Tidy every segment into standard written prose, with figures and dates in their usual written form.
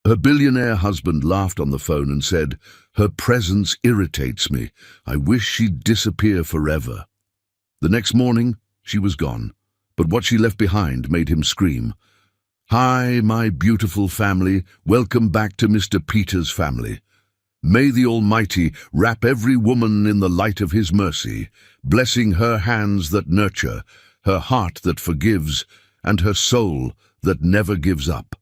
Her billionaire husband laughed on the phone and said, "Her presence irritates me. I wish she'd disappear forever." The next morning, she was gone, but what she left behind made him scream. "Hi, my beautiful family. Welcome back to Mr. Peter's family. May the Almighty wrap every woman in the light of his mercy, blessing her hands that nurture, her heart that forgives, and her soul that never gives up.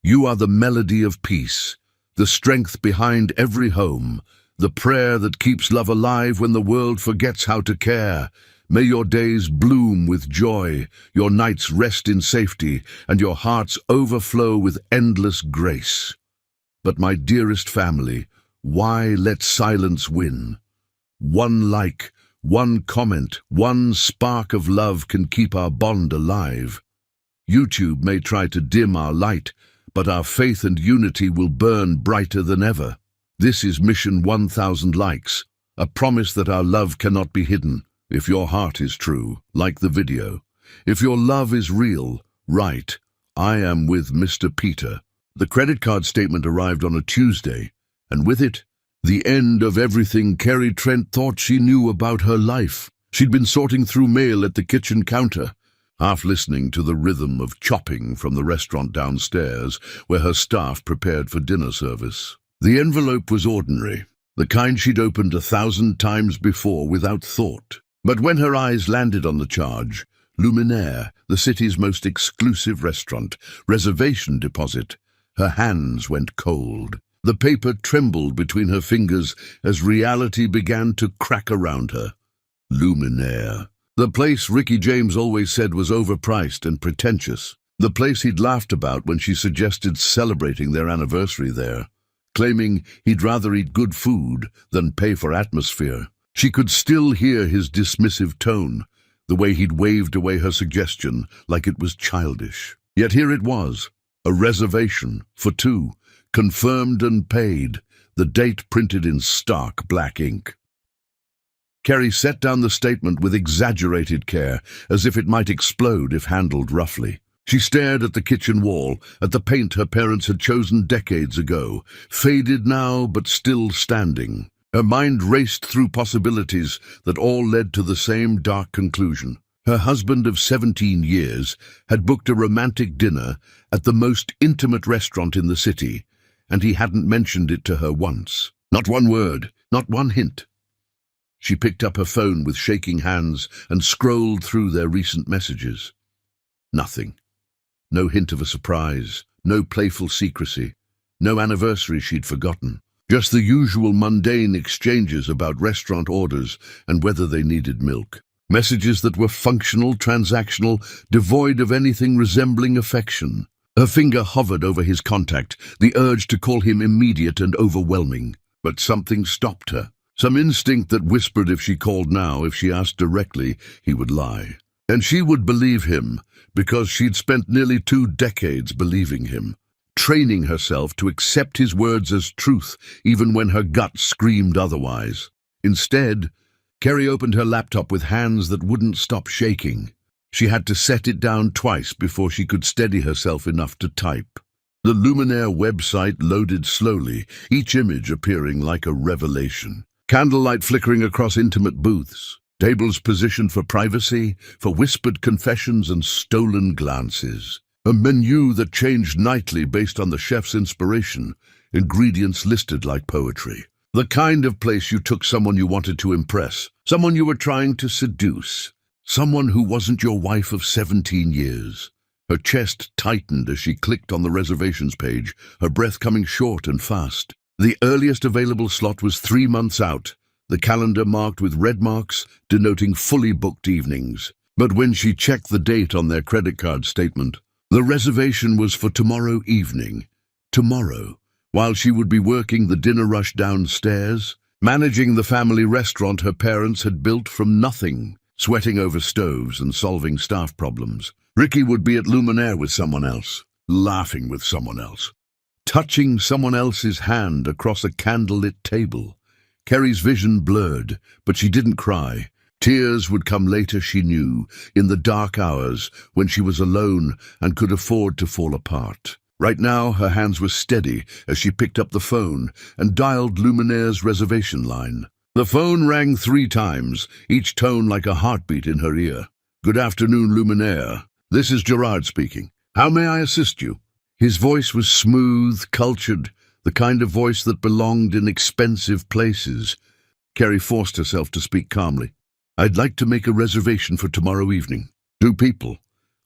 You are the melody of peace, the strength behind every home, the prayer that keeps love alive when the world forgets how to care. May your days bloom with joy, your nights rest in safety, and your hearts overflow with endless grace. But my dearest family, why let silence win? One like, one comment, one spark of love can keep our bond alive. YouTube may try to dim our light, but our faith and unity will burn brighter than ever. This is Mission 1000 Likes, a promise that our love cannot be hidden. If your heart is true, like the video. If your love is real, write, "I am with Mr. Peter." The credit card statement arrived on a Tuesday, and with it, the end of everything Kerry Trent thought she knew about her life. She'd been sorting through mail at the kitchen counter, half listening to the rhythm of chopping from the restaurant downstairs, where her staff prepared for dinner service. The envelope was ordinary, the kind she'd opened 1,000 times before without thought. But when her eyes landed on the charge, Billionaire, the city's most exclusive restaurant, reservation deposit, her hands went cold. The paper trembled between her fingers as reality began to crack around her. Billionaire. The place Ricky James always said was overpriced and pretentious. The place he'd laughed about when she suggested celebrating their anniversary there, claiming he'd rather eat good food than pay for atmosphere. She could still hear his dismissive tone, the way he'd waved away her suggestion like it was childish. Yet here it was, a reservation for two, confirmed and paid, the date printed in stark black ink. Kerry set down the statement with exaggerated care, as if it might explode if handled roughly. She stared at the kitchen wall, at the paint her parents had chosen decades ago, faded now but still standing. Her mind raced through possibilities that all led to the same dark conclusion. Her husband of 17 years had booked a romantic dinner at the most intimate restaurant in the city, and he hadn't mentioned it to her once. Not one word, not one hint. She picked up her phone with shaking hands and scrolled through their recent messages. Nothing. No hint of a surprise, no playful secrecy, no anniversary she'd forgotten. Just the usual mundane exchanges about restaurant orders and whether they needed milk. Messages that were functional, transactional, devoid of anything resembling affection. Her finger hovered over his contact, the urge to call him immediate and overwhelming. But something stopped her. Some instinct that whispered if she called now, if she asked directly, he would lie. And she would believe him, because she'd spent nearly 2 decades believing him, training herself to accept his words as truth, even when her gut screamed otherwise. Instead, Kerry opened her laptop with hands that wouldn't stop shaking. She had to set it down twice before she could steady herself enough to type. The Billionaire website loaded slowly, each image appearing like a revelation. Candlelight flickering across intimate booths, tables positioned for privacy, for whispered confessions and stolen glances. A menu that changed nightly based on the chef's inspiration, ingredients listed like poetry. The kind of place you took someone you wanted to impress, someone you were trying to seduce, someone who wasn't your wife of 17 years. Her chest tightened as she clicked on the reservations page, her breath coming short and fast. The earliest available slot was 3 months out, the calendar marked with red marks denoting fully booked evenings. But when she checked the date on their credit card statement, the reservation was for tomorrow evening. Tomorrow, while she would be working the dinner rush downstairs, managing the family restaurant her parents had built from nothing, sweating over stoves and solving staff problems. Ricky would be at Billionaire with someone else, laughing with someone else, touching someone else's hand across a candlelit table. Kerry's vision blurred, but she didn't cry. Tears would come later, she knew, in the dark hours when she was alone and could afford to fall apart. Right now, her hands were steady as she picked up the phone and dialed Luminaire's reservation line. The phone rang 3 times, each tone like a heartbeat in her ear. "Good afternoon, Luminaire. This is Gerard speaking. How may I assist you?" His voice was smooth, cultured, the kind of voice that belonged in expensive places. Carrie forced herself to speak calmly. "I'd like to make a reservation for tomorrow evening. 2 people.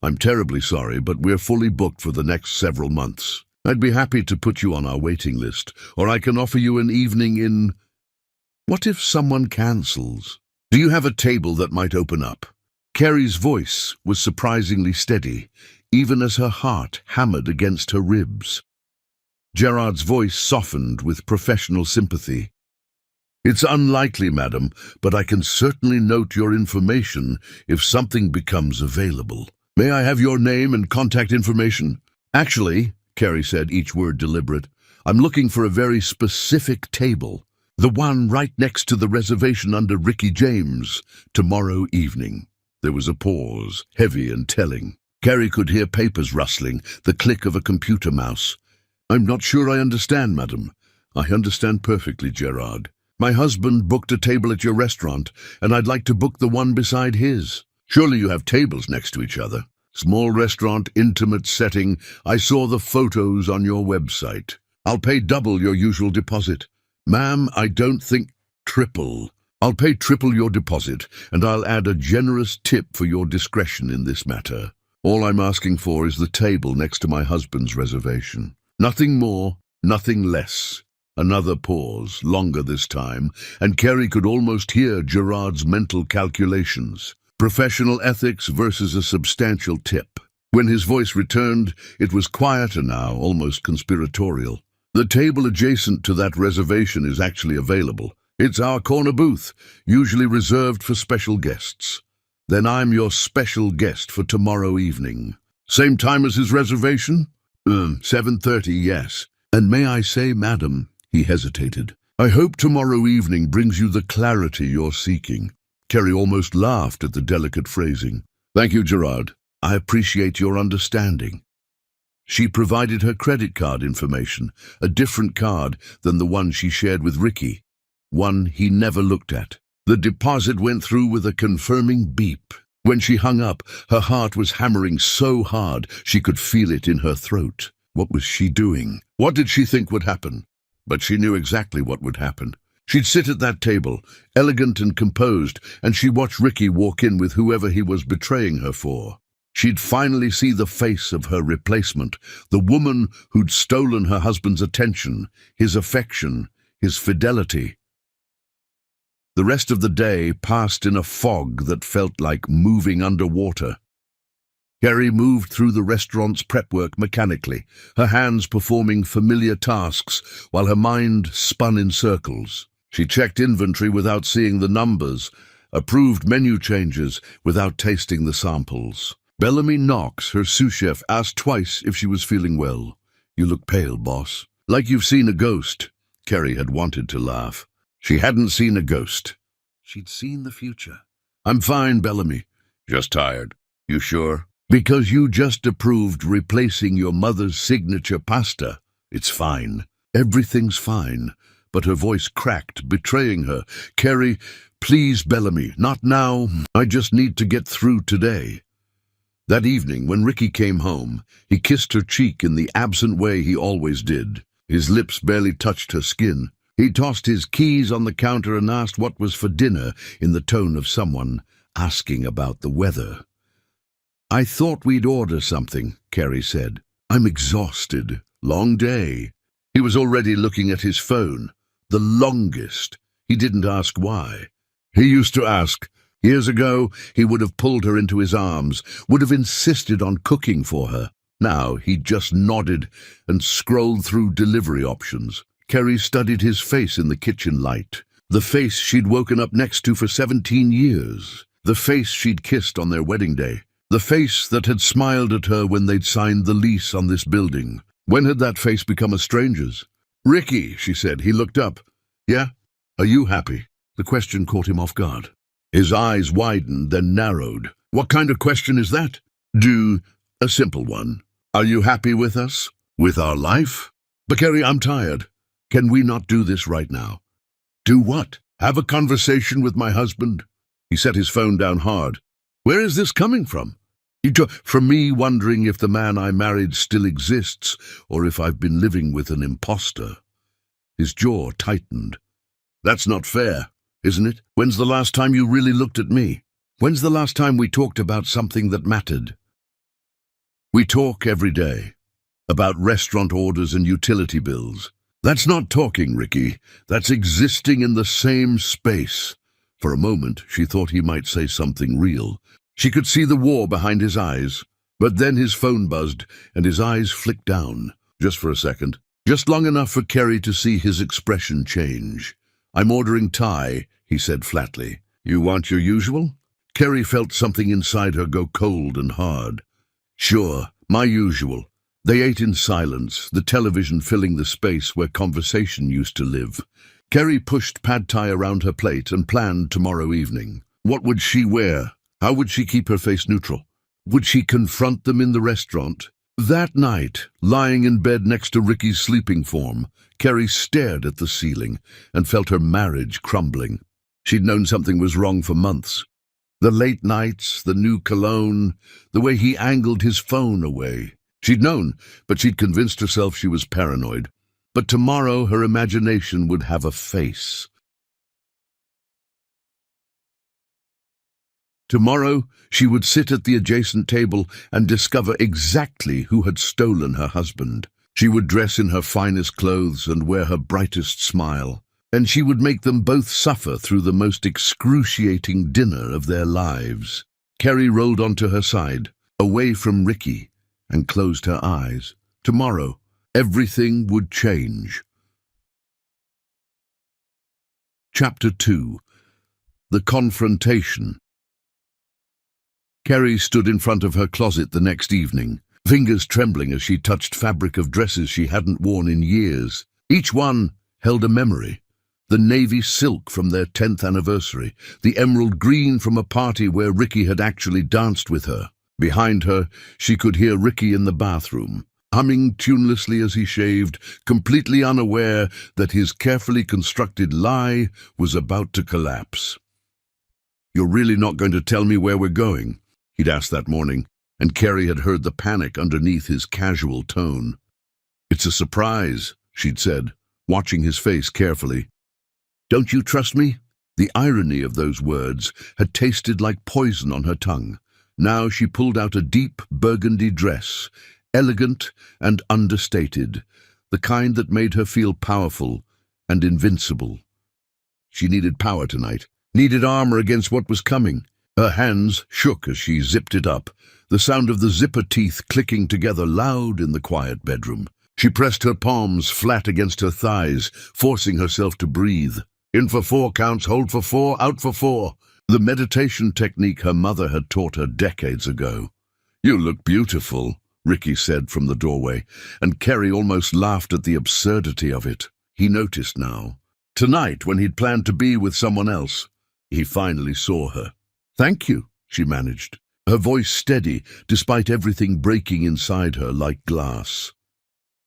I'm terribly sorry, but we're fully booked for the next several months. I'd be happy to put you on our waiting list, or I can offer you an evening in... What if someone cancels? Do you have a table that might open up?" Carrie's voice was surprisingly steady, even as her heart hammered against her ribs. Gerard's voice softened with professional sympathy. "It's unlikely, madam, but I can certainly note your information if something becomes available. May I have your name and contact information?" "Actually," Carrie said, each word deliberate, "I'm looking for a very specific table. The one right next to the reservation under Ricky James, tomorrow evening." There was a pause, heavy and telling. Carrie could hear papers rustling, the click of a computer mouse. "I'm not sure I understand, madam." "I understand perfectly, Gerard. My husband booked a table at your restaurant, and I'd like to book the one beside his. Surely you have tables next to each other. Small restaurant, intimate setting. I saw the photos on your website. I'll pay double your usual deposit." "Ma'am, I don't think..." "Triple. I'll pay triple your deposit, and I'll add a generous tip for your discretion in this matter. All I'm asking for is the table next to my husband's reservation. Nothing more, nothing less." Another pause, longer this time, and Carrie could almost hear Gerard's mental calculations. Professional ethics versus a substantial tip. When his voice returned, it was quieter now, almost conspiratorial. "The table adjacent to that reservation is actually available. It's our corner booth, usually reserved for special guests. Then I'm your special guest for tomorrow evening." "Same time as his reservation?" 7:30, yes. "And may I say, madam," he hesitated, "I hope tomorrow evening brings you the clarity you're seeking." Carrie almost laughed at the delicate phrasing. "Thank you, Gerard. I appreciate your understanding." She provided her credit card information, a different card than the one she shared with Ricky, one he never looked at. The deposit went through with a confirming beep. When she hung up, her heart was hammering so hard she could feel it in her throat. What was she doing? What did she think would happen? But she knew exactly what would happen. She'd sit at that table, elegant and composed, and she'd watch Ricky walk in with whoever he was betraying her for. She'd finally see the face of her replacement, the woman who'd stolen her husband's attention, his affection, his fidelity. The rest of the day passed in a fog that felt like moving underwater. Carrie moved through the restaurant's prep work mechanically, her hands performing familiar tasks while her mind spun in circles. She checked inventory without seeing the numbers, approved menu changes without tasting the samples. Bellamy Knox, her sous chef, asked twice if she was feeling well. "You look pale, boss." "Like you've seen a ghost." Carrie had wanted to laugh. She hadn't seen a ghost. She'd seen the future. "I'm fine, Bellamy." "Just tired." "You sure?" "Because you just approved replacing your mother's signature pasta. It's fine." "Everything's fine." But her voice cracked, betraying her. "Carrie, please, Bellamy, not now. I just need to get through today." That evening, when Ricky came home, he kissed her cheek in the absent way he always did. His lips barely touched her skin. He tossed his keys on the counter and asked what was for dinner in the tone of someone asking about the weather. "I thought we'd order something," Carrie said. "I'm exhausted. Long day." He was already looking at his phone. The longest. He didn't ask why. He used to ask. Years ago, he would have pulled her into his arms, would have insisted on cooking for her. Now he just nodded and scrolled through delivery options. Carrie studied his face in the kitchen light. The face she'd woken up next to for 17 years. The face she'd kissed on their wedding day. The face that had smiled at her when they'd signed the lease on this building. When had that face become a stranger's? "Ricky," she said. He looked up. "Yeah? Are you happy?" The question caught him off guard. His eyes widened, then narrowed. "What kind of question is that?" A simple one. "Are you happy with us?" With our life? But Carrie, I'm tired. Can we not do this right now? Do what? Have a conversation with my husband? He set his phone down hard. Where is this coming from? From me wondering if the man I married still exists, or if I've been living with an imposter. His jaw tightened. That's not fair, isn't it? When's the last time you really looked at me? When's the last time we talked about something that mattered? We talk every day. About restaurant orders and utility bills. That's not talking, Ricky. That's existing in the same space. For a moment, she thought he might say something real. She could see the war behind his eyes. But then his phone buzzed, and his eyes flicked down. Just for a second. Just long enough for Kerry to see his expression change. I'm ordering Thai, he said flatly. You want your usual? Kerry felt something inside her go cold and hard. Sure, my usual. They ate in silence, the television filling the space where conversation used to live. Kerry pushed pad thai around her plate and planned tomorrow evening. What would she wear? How would she keep her face neutral? Would she confront them in the restaurant? That night, lying in bed next to Ricky's sleeping form, Kerry stared at the ceiling and felt her marriage crumbling. She'd known something was wrong for months. The late nights, the new cologne, the way he angled his phone away. She'd known, but she'd convinced herself she was paranoid. But tomorrow her imagination would have a face. Tomorrow she would sit at the adjacent table and discover exactly who had stolen her husband. She would dress in her finest clothes and wear her brightest smile. And she would make them both suffer through the most excruciating dinner of their lives. Kerry rolled onto her side, away from Ricky, and closed her eyes. Tomorrow, everything would change. Chapter 2. The Confrontation. Kerry stood in front of her closet the next evening, fingers trembling as she touched fabric of dresses she hadn't worn in years. Each one held a memory. The navy silk from their 10th anniversary, the emerald green from a party where Ricky had actually danced with her. Behind her, she could hear Ricky in the bathroom, humming tunelessly as he shaved, completely unaware that his carefully constructed lie was about to collapse. You're really not going to tell me where we're going? He'd asked that morning, and Kerry had heard the panic underneath his casual tone. It's a surprise, she'd said, watching his face carefully. Don't you trust me? The irony of those words had tasted like poison on her tongue. Now she pulled out a deep burgundy dress, elegant and understated, the kind that made her feel powerful and invincible. She needed power tonight, needed armor against what was coming. Her hands shook as she zipped it up, the sound of the zipper teeth clicking together loud in the quiet bedroom. She pressed her palms flat against her thighs, forcing herself to breathe. In for 4 counts, hold for 4, out for 4. The meditation technique her mother had taught her decades ago. You look beautiful, Ricky said from the doorway, and Kerry almost laughed at the absurdity of it. He noticed now. Tonight, when he'd planned to be with someone else, he finally saw her. Thank you, she managed, her voice steady despite everything breaking inside her like glass.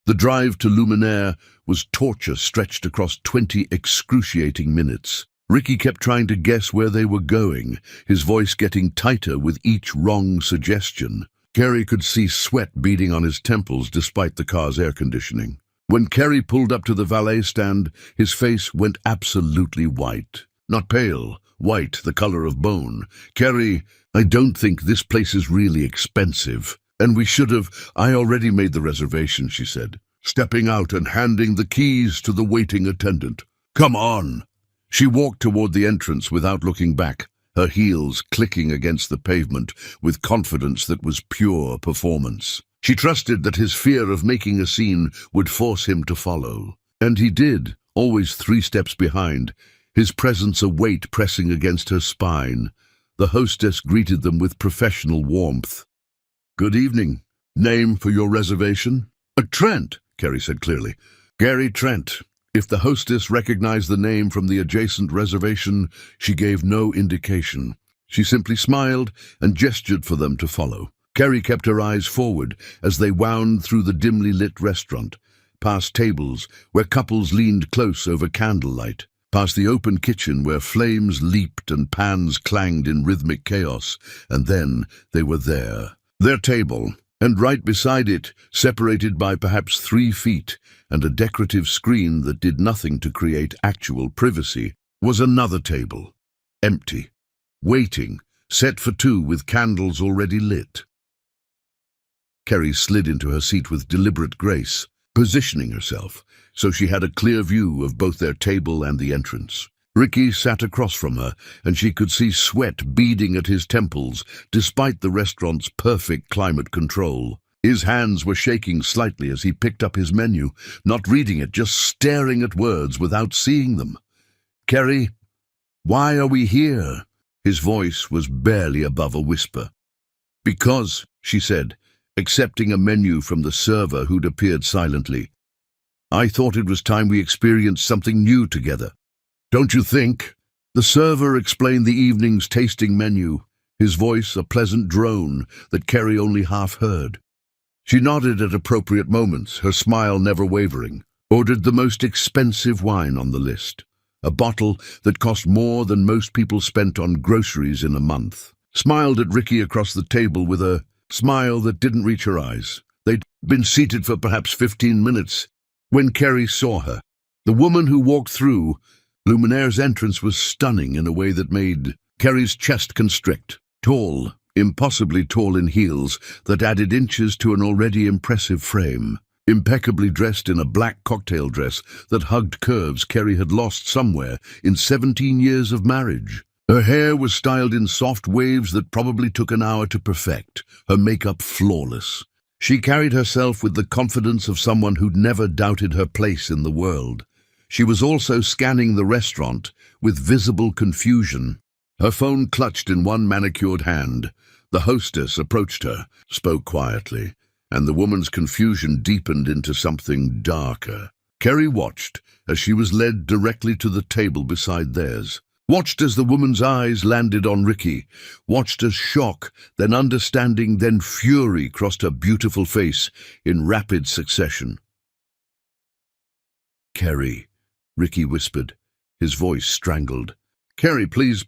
The drive to Billionaire was torture stretched across 20 excruciating minutes. Ricky kept trying to guess where they were going, his voice getting tighter with each wrong suggestion. Kerry could see sweat beading on his temples despite the car's air conditioning. When Kerry pulled up to the valet stand, his face went absolutely white. Not pale, white, the color of bone. Kerry, I don't think this place is really expensive. And we should have. I already made the reservation, she said, stepping out and handing the keys to the waiting attendant. Come on. She walked toward the entrance without looking back, her heels clicking against the pavement with confidence that was pure performance. She trusted that his fear of making a scene would force him to follow. And he did, always 3 steps behind, his presence a weight pressing against her spine. The hostess greeted them with professional warmth. Good evening. Name for your reservation? Trent, Kerry said clearly. Gary Trent. If the hostess recognized the name from the adjacent reservation, she gave no indication. She simply smiled and gestured for them to follow. Kerry kept her eyes forward as they wound through the dimly lit restaurant, past tables where couples leaned close over candlelight, past the open kitchen where flames leaped and pans clanged in rhythmic chaos, and then they were there. Their table, and right beside it, separated by perhaps 3 feet and a decorative screen that did nothing to create actual privacy, was another table, empty, waiting, set for 2 with candles already lit. Kerry slid into her seat with deliberate grace, positioning herself so she had a clear view of both their table and the entrance. Ricky sat across from her, and she could see sweat beading at his temples despite the restaurant's perfect climate control. His hands were shaking slightly as he picked up his menu, not reading it, just staring at words without seeing them. "Kerry, why are we here?" His voice was barely above a whisper. "Because," she said, accepting a menu from the server who'd appeared silently, "I thought it was time we experienced something new together. Don't you think?" The server explained the evening's tasting menu, his voice a pleasant drone that Kerry only half heard. She nodded at appropriate moments, her smile never wavering, ordered the most expensive wine on the list, a bottle that cost more than most people spent on groceries in a month, smiled at Ricky across the table with a smile that didn't reach her eyes. They'd been seated for perhaps 15 minutes when Kerry saw her. The woman who walked through Billionaire's entrance was stunning in a way that made Kerry's chest constrict. Tall, impossibly tall in heels that added inches to an already impressive frame. Impeccably dressed in a black cocktail dress that hugged curves Kerry had lost somewhere in 17 years of marriage. Her hair was styled in soft waves that probably took an hour to perfect, her makeup flawless. She carried herself with the confidence of someone who'd never doubted her place in the world. She was also scanning the restaurant with visible confusion, her phone clutched in one manicured hand. The hostess approached her, spoke quietly, and the woman's confusion deepened into something darker. Kerry watched as she was led directly to the table beside theirs. Watched as the woman's eyes landed on Ricky, watched as shock, then understanding, then fury crossed her beautiful face in rapid succession. "Kerry," Ricky whispered, his voice strangled. "Kerry, please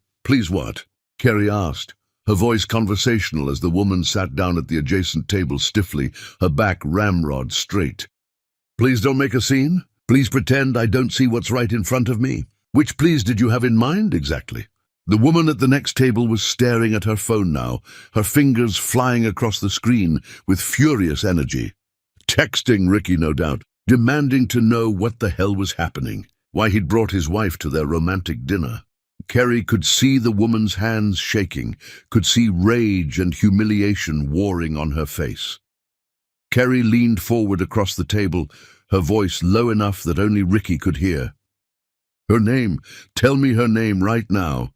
what?" Kerry asked, her voice conversational as the woman sat down at the adjacent table stiffly, her back ramrod straight. "Please don't make a scene. Please pretend I don't see what's right in front of me. Which please did you have in mind exactly?" The woman at the next table was staring at her phone now, her fingers flying across the screen with furious energy. Texting Ricky, no doubt, demanding to know what the hell was happening, why he'd brought his wife to their romantic dinner. Kerry could see the woman's hands shaking, could see rage and humiliation warring on her face. Kerry leaned forward across the table, her voice low enough that only Ricky could hear. "Her name. Tell me her name right now.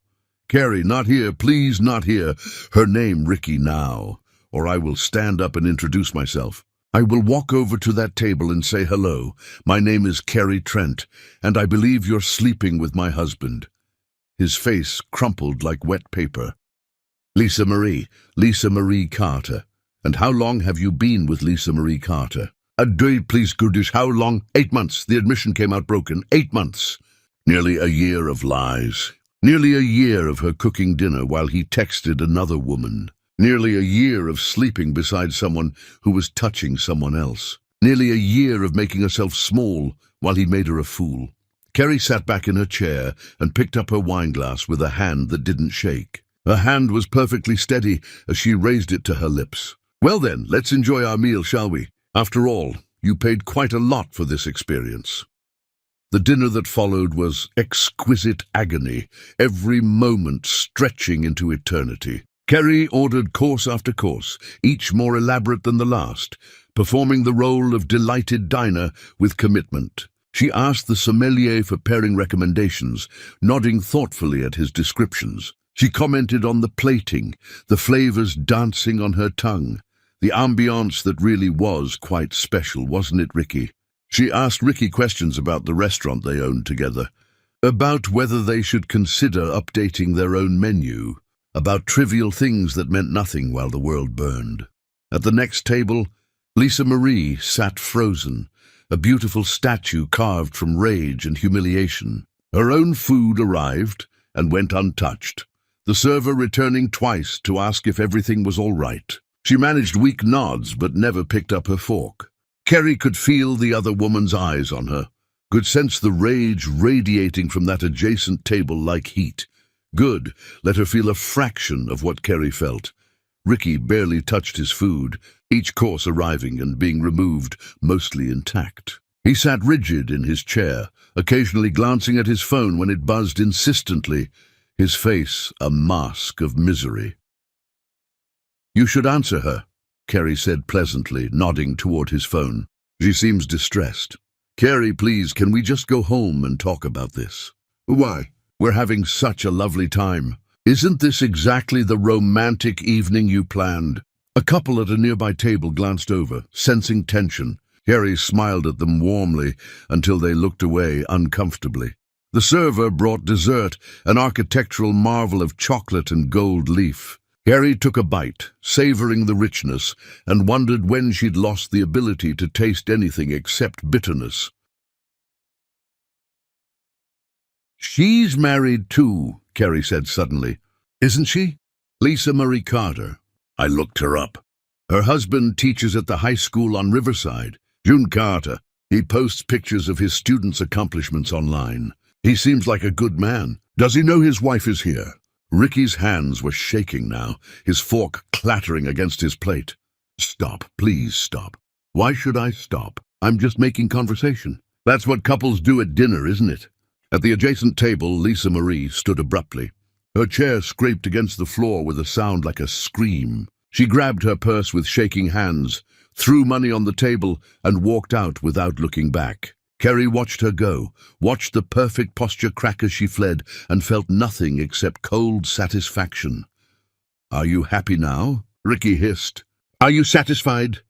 Kerry, not here, please, not here. Her name, Ricky, now. Or I will stand up and introduce myself. I will walk over to that table and say hello. My name is Kerry Trent, and I believe you're sleeping with my husband." His face crumpled like wet paper. Lisa Marie Carter. "And how long have you been with Lisa Marie Carter?" Please, goodish, how long?" 8 months. The admission came out broken. 8 months. Nearly a year of lies. Nearly a year of her cooking dinner while he texted another woman. Nearly a year of sleeping beside someone who was touching someone else. Nearly a year of making herself small while he made her a fool. Kerry sat back in her chair and picked up her wineglass with a hand that didn't shake. Her hand was perfectly steady as she raised it to her lips. "Well then, let's enjoy our meal, shall we? After all, you paid quite a lot for this experience." The dinner that followed was exquisite agony, every moment stretching into eternity. Kerry ordered course after course, each more elaborate than the last, performing the role of delighted diner with commitment. She asked the sommelier for pairing recommendations, nodding thoughtfully at his descriptions. She commented on the plating, the flavors dancing on her tongue, the ambiance that really was quite special, wasn't it, Ricky? She asked Ricky questions about the restaurant they owned together, about whether they should consider updating their own menu, about trivial things that meant nothing while the world burned. At the next table, Lisa Marie sat frozen, a beautiful statue carved from rage and humiliation. Her own food arrived and went untouched, the server returning twice to ask if everything was all right. She managed weak nods but never picked up her fork. Kerry could feel the other woman's eyes on her, could sense the rage radiating from that adjacent table like heat. Good, let her feel a fraction of what Kerry felt. Ricky barely touched his food, each course arriving and being removed mostly intact. He sat rigid in his chair, occasionally glancing at his phone when it buzzed insistently, his face a mask of misery. "You should answer her," Kerry said pleasantly, nodding toward his phone. "She seems distressed." "Kerry, please, can we just go home and talk about this?" "Why? We're having such a lovely time. Isn't this exactly the romantic evening you planned?" A couple at a nearby table glanced over, sensing tension. Kerry smiled at them warmly until they looked away uncomfortably. The server brought dessert, an architectural marvel of chocolate and gold leaf. Kerry took a bite, savoring the richness, and wondered when she'd lost the ability to taste anything except bitterness. "She's married too," Kerry said suddenly. "Isn't she?" "Lisa Marie Carter." I looked her up. "Her husband teaches at the high school on Riverside. June Carter. He posts pictures of his students' accomplishments online. He seems like a good man. Does he know his wife is here?" Ricky's hands were shaking now, his fork clattering against his plate. "Stop, please stop." "Why should I stop? I'm just making conversation. That's what couples do at dinner, isn't it?" At the adjacent table, Lisa Marie stood abruptly. Her chair scraped against the floor with a sound like a scream. She grabbed her purse with shaking hands, threw money on the table, and walked out without looking back. Kerry watched her go, watched the perfect posture crack as she fled, and felt nothing except cold satisfaction. "Are you happy now?" Ricky hissed. "Are you satisfied?"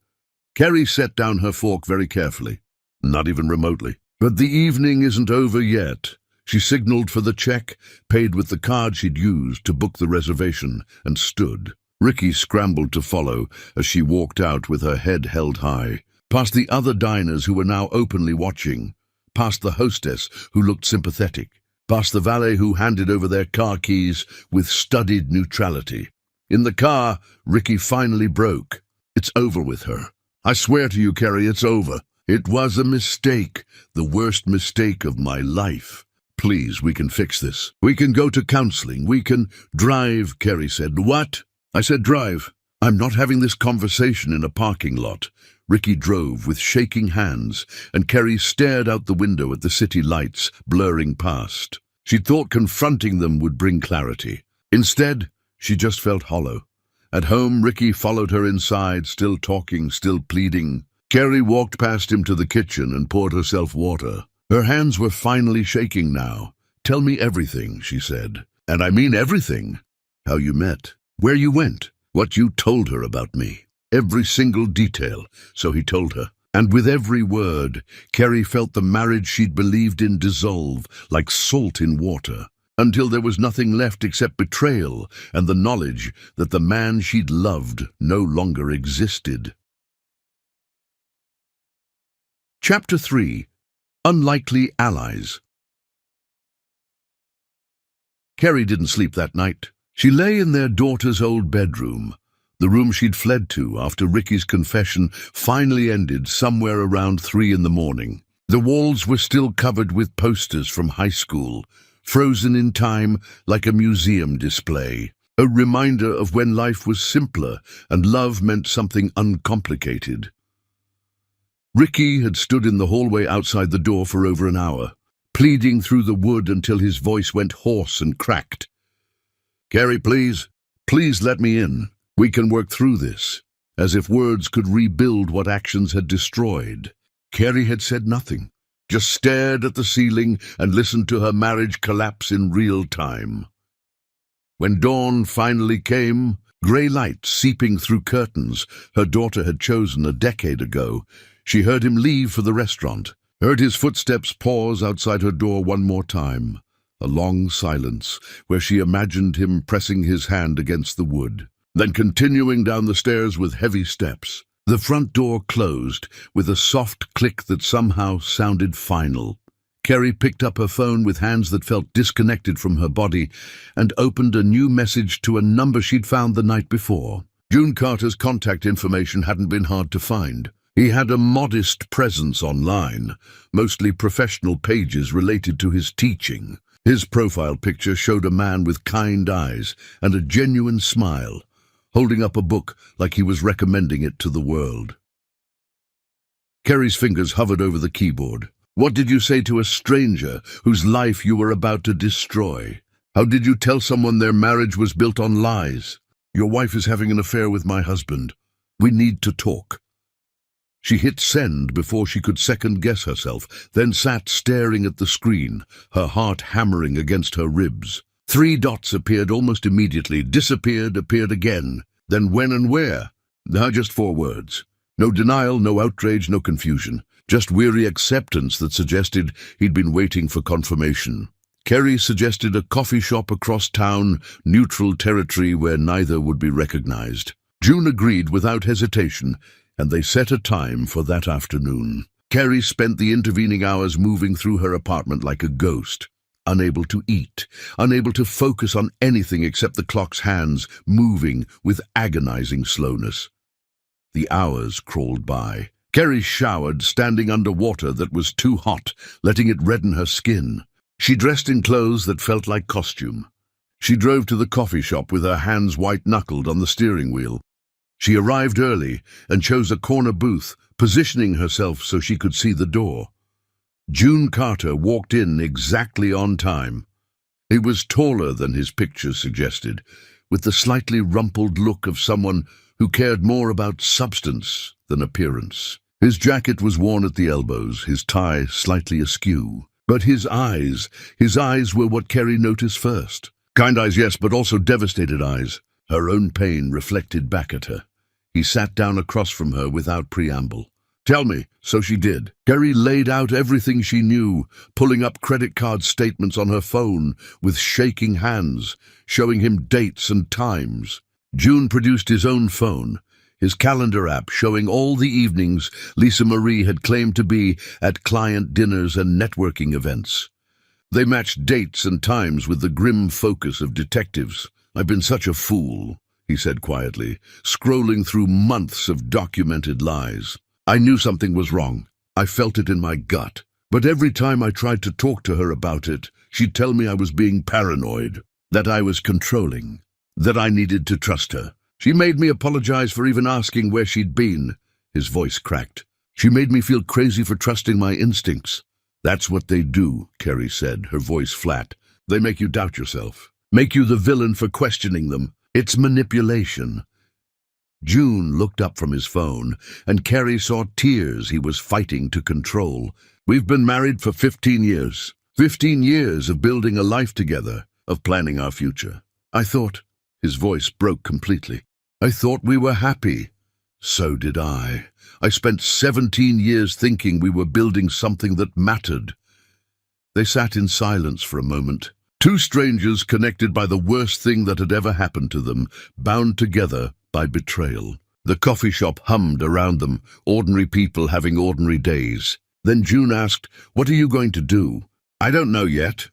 Kerry set down her fork very carefully. "Not even remotely." But the evening isn't over yet. She signaled for the check, paid with the card she'd used to book the reservation, and stood. Ricky scrambled to follow as she walked out with her head held high, past the other diners who were now openly watching, past the hostess who looked sympathetic, past the valet who handed over their car keys with studied neutrality. In the car, Ricky finally broke. "It's over with her. I swear to you, Kerry, it's over. It was a mistake, the worst mistake of my life. Please, we can fix this. We can go to counseling. We can drive," Kerry said. "What?" I said drive. "I'm not having this conversation in a parking lot." Ricky drove with shaking hands, and Kerry stared out the window at the city lights blurring past. She thought confronting them would bring clarity. Instead, she just felt hollow. At home, Ricky followed her inside, still talking, still pleading. Kerry walked past him to the kitchen and poured herself water. Her hands were finally shaking now. "Tell me everything," she said. "And I mean everything. How you met, where you went, what you told her about me. Every single detail," so he told her. And with every word, Kerry felt the marriage she'd believed in dissolve like salt in water, until there was nothing left except betrayal and the knowledge that the man she'd loved no longer existed. Chapter 3. Unlikely Allies. Kerry didn't sleep that night. She lay in their daughter's old bedroom, the room she'd fled to after Ricky's confession finally ended somewhere around 3 in the morning. The walls were still covered with posters from high school, frozen in time like a museum display, a reminder of when life was simpler and love meant something uncomplicated. Ricky had stood in the hallway outside the door for over an hour, pleading through the wood until his voice went hoarse and cracked. "Kerry, please let me in. We can work through this," as if words could rebuild what actions had destroyed. Kerry had said nothing, just stared at the ceiling and listened to her marriage collapse in real time. When dawn finally came, grey light seeping through curtains her daughter had chosen a decade ago, she heard him leave for the restaurant, heard his footsteps pause outside her door one more time, a long silence where she imagined him pressing his hand against the wood. then continuing down the stairs with heavy steps. The front door closed with a soft click that somehow sounded final. Kerry picked up her phone with hands that felt disconnected from her body and opened a new message to a number she'd found the night before. June Carter's contact information hadn't been hard to find. He had a modest presence online, mostly professional pages related to his teaching. His profile picture showed a man with kind eyes and a genuine smile, holding up a book like he was recommending it to the world. Kerry's fingers hovered over the keyboard. What did you say to a stranger whose life you were about to destroy? How did you tell someone their marriage was built on lies? Your wife is having an affair with my husband. We need to talk. She hit send before she could second-guess herself, then sat staring at the screen, her heart hammering against her ribs. 3 dots appeared almost immediately, disappeared, appeared again. Then when and where? Now just 4 words. No denial, no outrage, no confusion. Just weary acceptance that suggested he'd been waiting for confirmation. Kerry suggested a coffee shop across town, neutral territory where neither would be recognized. June agreed without hesitation, and they set a time for that afternoon. Kerry spent the intervening hours moving through her apartment like a ghost, unable to eat, unable to focus on anything except the clock's hands, moving with agonizing slowness. The hours crawled by. Kerry showered, standing under water that was too hot, letting it redden her skin. She dressed in clothes that felt like costume. She drove to the coffee shop with her hands white-knuckled on the steering wheel. She arrived early and chose a corner booth, positioning herself so she could see the door. June Carter walked in exactly on time. He was taller than his picture suggested, with the slightly rumpled look of someone who cared more about substance than appearance. His jacket was worn at the elbows, his tie slightly askew. But his eyes were what Kerry noticed first. Kind eyes, yes, but also devastated eyes. Her own pain reflected back at her. He sat down across from her without preamble. Tell me, so she did. Kerry laid out everything she knew, pulling up credit card statements on her phone with shaking hands, showing him dates and times. June produced his own phone, his calendar app showing all the evenings Lisa Marie had claimed to be at client dinners and networking events. They matched dates and times with the grim focus of detectives. I've been such a fool, he said quietly, scrolling through months of documented lies. I knew something was wrong. I felt it in my gut. But every time I tried to talk to her about it, she'd tell me I was being paranoid, that I was controlling, that I needed to trust her. She made me apologize for even asking where she'd been. His voice cracked. She made me feel crazy for trusting my instincts. That's what they do, Kerry said, her voice flat. They make you doubt yourself, make you the villain for questioning them. It's manipulation. June looked up from his phone, and Kerry saw tears he was fighting to control. We've been married for 15 years. 15 years of building a life together, of planning our future. I thought, his voice broke completely. I thought we were happy. So did I. I spent 17 years thinking we were building something that mattered. They sat in silence for a moment. 2 strangers connected by the worst thing that had ever happened to them, bound together by betrayal. The coffee shop hummed around them, ordinary people having ordinary days. Then June asked, "What are you going to do?" "I don't know yet."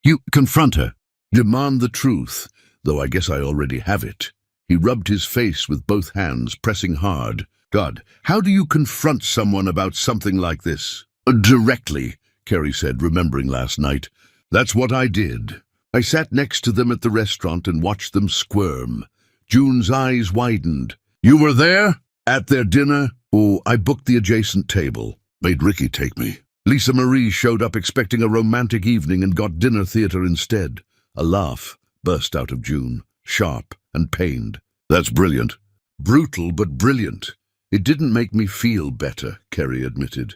"You confront her. Demand the truth, though I guess I already have it." He rubbed his face with both hands, pressing hard. "God, how do you confront someone about something like this?" "Directly," Kerry said, remembering last night. "That's what I did. I sat next to them at the restaurant and watched them squirm." June's eyes widened. "You were there? At their dinner?" "Oh, I booked the adjacent table. Made Ricky take me." Lisa Marie showed up expecting a romantic evening and got dinner theater instead. A laugh burst out of June, sharp and pained. "That's brilliant." "Brutal, but brilliant." "It didn't make me feel better," Kerry admitted.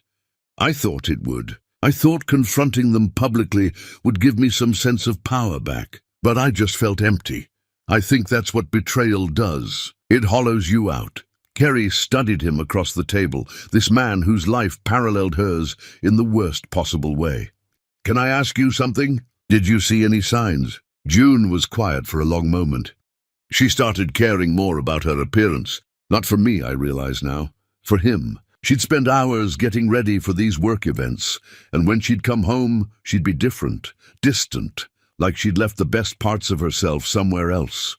"I thought it would. I thought confronting them publicly would give me some sense of power back. But I just felt empty. I think that's what betrayal does. It hollows you out." Kerry studied him across the table, this man whose life paralleled hers in the worst possible way. "Can I ask you something? Did you see any signs?" June was quiet for a long moment. She started caring more about her appearance. Not for me, I realize now. For him. She'd spend hours getting ready for these work events, and when she'd come home, she'd be different, distant, like she'd left the best parts of herself somewhere else.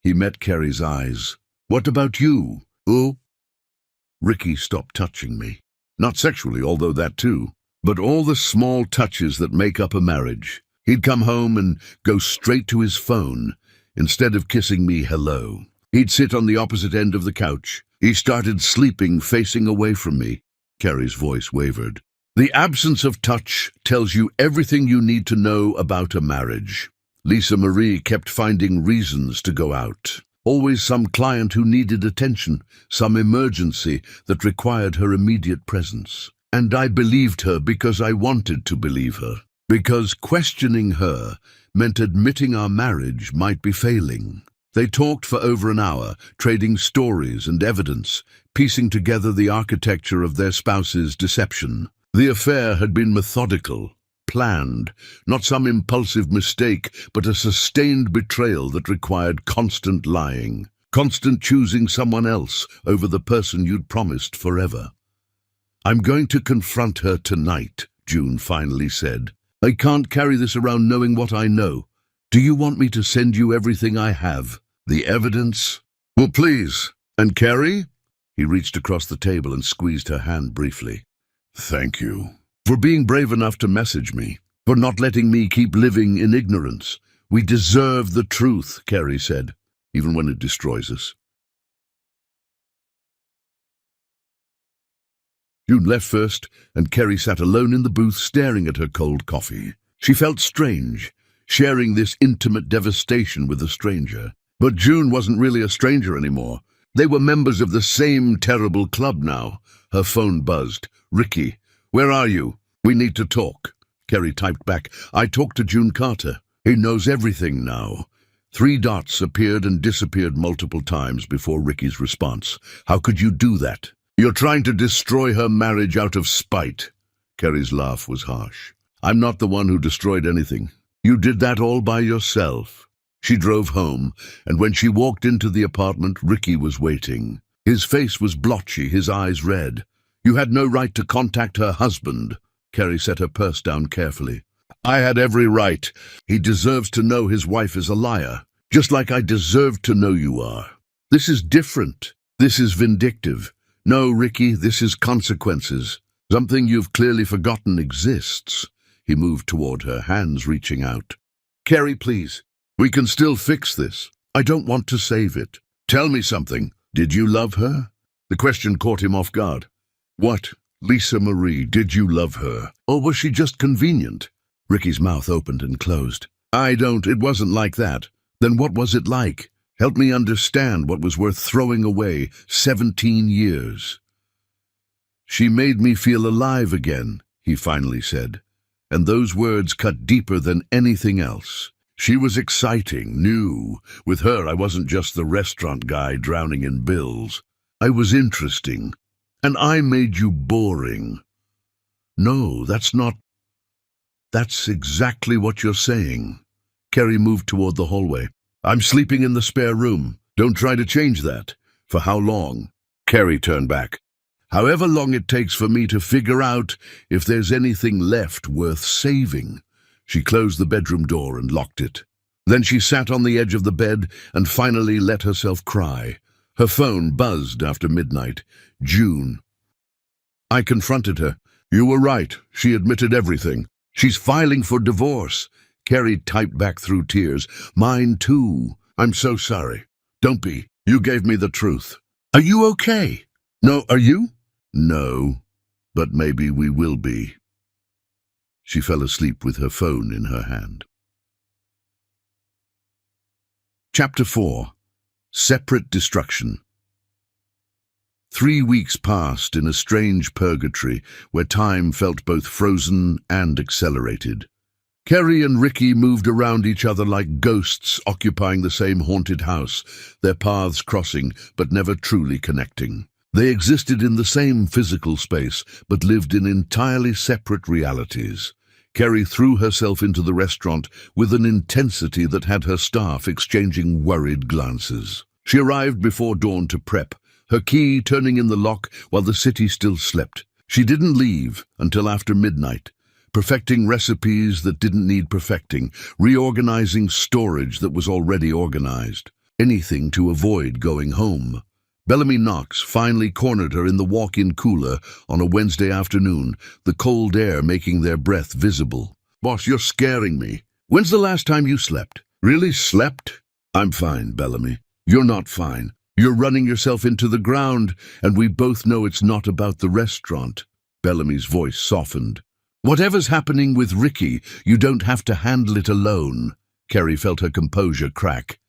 He met Kerry's eyes. "What about you?" "Oh?" Ricky stopped touching me. Not sexually, although that too, but all the small touches that make up a marriage. He'd come home and go straight to his phone. Instead of kissing me hello, he'd sit on the opposite end of the couch. He started sleeping facing away from me. Kerry's voice wavered. The absence of touch tells you everything you need to know about a marriage. Lisa Marie kept finding reasons to go out. Always some client who needed attention, some emergency that required her immediate presence. And I believed her because I wanted to believe her. Because questioning her meant admitting our marriage might be failing. They talked for over an hour, trading stories and evidence, piecing together the architecture of their spouse's deception. The affair had been methodical, planned, not some impulsive mistake, but a sustained betrayal that required constant lying, constant choosing someone else over the person you'd promised forever. "I'm going to confront her tonight," June finally said. "I can't carry this around knowing what I know. Do you want me to send you everything I have? The evidence?" "Well, please. And Kerry?" He reached across the table and squeezed her hand briefly. "Thank you. For being brave enough to message me. For not letting me keep living in ignorance. We deserve the truth," Kerry said, "even when it destroys us." June left first, and Kerry sat alone in the booth staring at her cold coffee. She felt strange, sharing this intimate devastation with a stranger. But June wasn't really a stranger anymore. They were members of the same terrible club now. Her phone buzzed. "Ricky, where are you? We need to talk." Kerry typed back, "I talked to June Carter. He knows everything now." 3 dots appeared and disappeared multiple times before Ricky's response. "How could you do that? You're trying to destroy her marriage out of spite." Kerry's laugh was harsh. "I'm not the one who destroyed anything. You did that all by yourself." She drove home, and when she walked into the apartment, Ricky was waiting. His face was blotchy, his eyes red. "You had no right to contact her husband." Kerry set her purse down carefully. "I had every right. He deserves to know his wife is a liar, just like I deserve to know you are. This is different. This is vindictive. No, Ricky, this is consequences. Something you've clearly forgotten exists." He moved toward her, hands reaching out. "Kerry, please. We can still fix this. I don't want to save it. Tell me something. Did you love her?" The question caught him off guard. "What? Lisa Marie, did you love her? Or was she just convenient?" Ricky's mouth opened and closed. It wasn't like that. Then what was it like? Help me understand what was worth throwing away 17 years. "She made me feel alive again," he finally said, and those words cut deeper than anything else. She was exciting, new. With her, I wasn't just the restaurant guy drowning in bills. I was interesting. And I made you boring. No, that's exactly what you're saying. Kerry moved toward the hallway. "I'm sleeping in the spare room. Don't try to change that." "For how long?" Kerry turned back. "However long it takes for me to figure out if there's anything left worth saving." She closed the bedroom door and locked it. Then she sat on the edge of the bed and finally let herself cry. Her phone buzzed after midnight. June. I confronted her. "You were right. She admitted everything. She's filing for divorce." Kerry typed back through tears. "Mine too. I'm so sorry." "Don't be. You gave me the truth." "Are you okay?" "No, are you?" "No, but maybe we will be." She fell asleep with her phone in her hand. Chapter 4. Separate Destruction. 3 weeks passed in a strange purgatory where time felt both frozen and accelerated. Kerry and Ricky moved around each other like ghosts occupying the same haunted house, their paths crossing but never truly connecting. They existed in the same physical space but lived in entirely separate realities. Carrie threw herself into the restaurant with an intensity that had her staff exchanging worried glances. She arrived before dawn to prep, her key turning in the lock while the city still slept. She didn't leave until after midnight, perfecting recipes that didn't need perfecting, reorganizing storage that was already organized. Anything to avoid going home. Bellamy Knox finally cornered her in the walk-in cooler on a Wednesday afternoon, the cold air making their breath visible. "Boss, you're scaring me. When's the last time you slept?" "Really slept?" "I'm fine, Bellamy." "You're not fine. You're running yourself into the ground, and we both know it's not about the restaurant." Bellamy's voice softened. "Whatever's happening with Ricky, you don't have to handle it alone." Carrie felt her composure crack.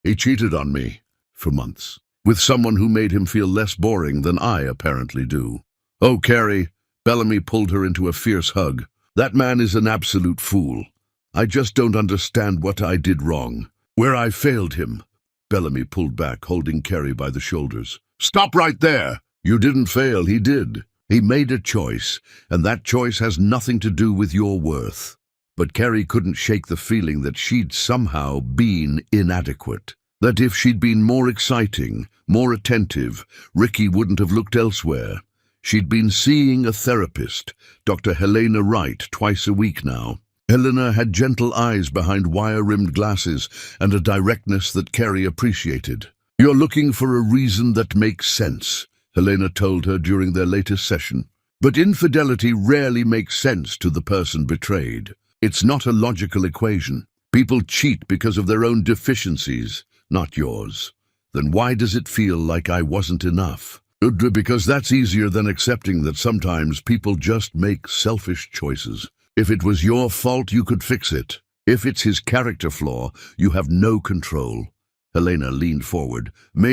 "He cheated on me for months, with someone who made him feel less boring than I apparently do." "Oh, Carrie," Bellamy pulled her into a fierce hug. "That man is an absolute fool. I just don't understand what I did wrong, where I failed him." Bellamy pulled back, holding Carrie by the shoulders. "Stop right there! You didn't fail, he did. He made a choice, and that choice has nothing to do with your worth." But Carrie couldn't shake the feeling that she'd somehow been inadequate. That if she'd been more exciting, more attentive, Ricky wouldn't have looked elsewhere. She'd been seeing a therapist, Dr. Helena Wright, twice a week now. Helena had gentle eyes behind wire-rimmed glasses and a directness that Carrie appreciated. "You're looking for a reason that makes sense," Helena told her during their latest session. "But infidelity rarely makes sense to the person betrayed. It's not a logical equation. People cheat because of their own deficiencies, not yours. Then why does it feel like I wasn't enough?" "Because that's easier than accepting that sometimes people just make selfish choices. If it was your fault, you could fix it. If it's his character flaw, you have no control." Helena leaned forward. "Tell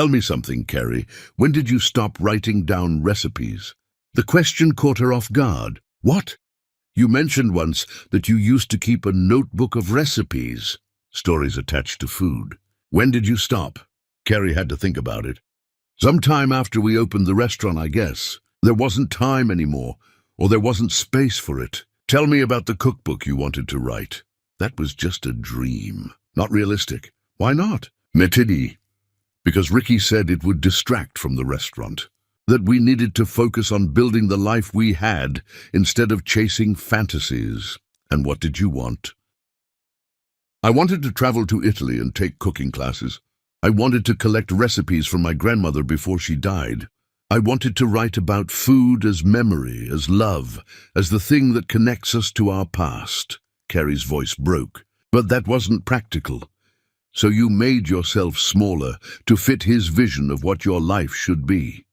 me something, Carrie. When did you stop writing down recipes?" The question caught her off guard. "What? You mentioned once that you used to keep a notebook of recipes, stories attached to food. When did you stop?" Carrie had to think about it. "Sometime after we opened the restaurant, I guess. There wasn't time anymore, or there wasn't space for it. Tell me about the cookbook you wanted to write." "That was just a dream. Not realistic." "Why not?" "Metidi. Because Ricky said it would distract from the restaurant. That we needed to focus on building the life we had instead of chasing fantasies." "And what did you want?" "I wanted to travel to Italy and take cooking classes. I wanted to collect recipes from my grandmother before she died. I wanted to write about food as memory, as love, as the thing that connects us to our past." Carrie's voice broke. "But that wasn't practical. So you made yourself smaller to fit his vision of what your life should be."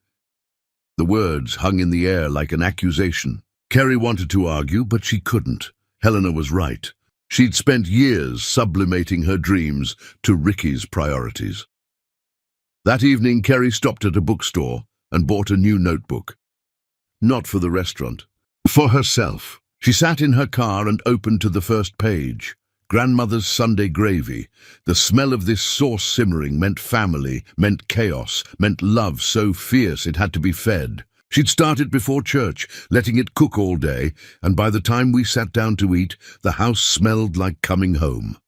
The words hung in the air like an accusation. Carrie wanted to argue, but she couldn't. Helena was right. She'd spent years sublimating her dreams to Ricky's priorities. That evening, Carrie stopped at a bookstore and bought a new notebook. Not for the restaurant. For herself. She sat in her car and opened to the first page. Grandmother's Sunday gravy. The smell of this sauce simmering meant family, meant chaos, meant love so fierce it had to be fed. She'd started before church, letting it cook all day, and by the time we sat down to eat, the house smelled like coming home.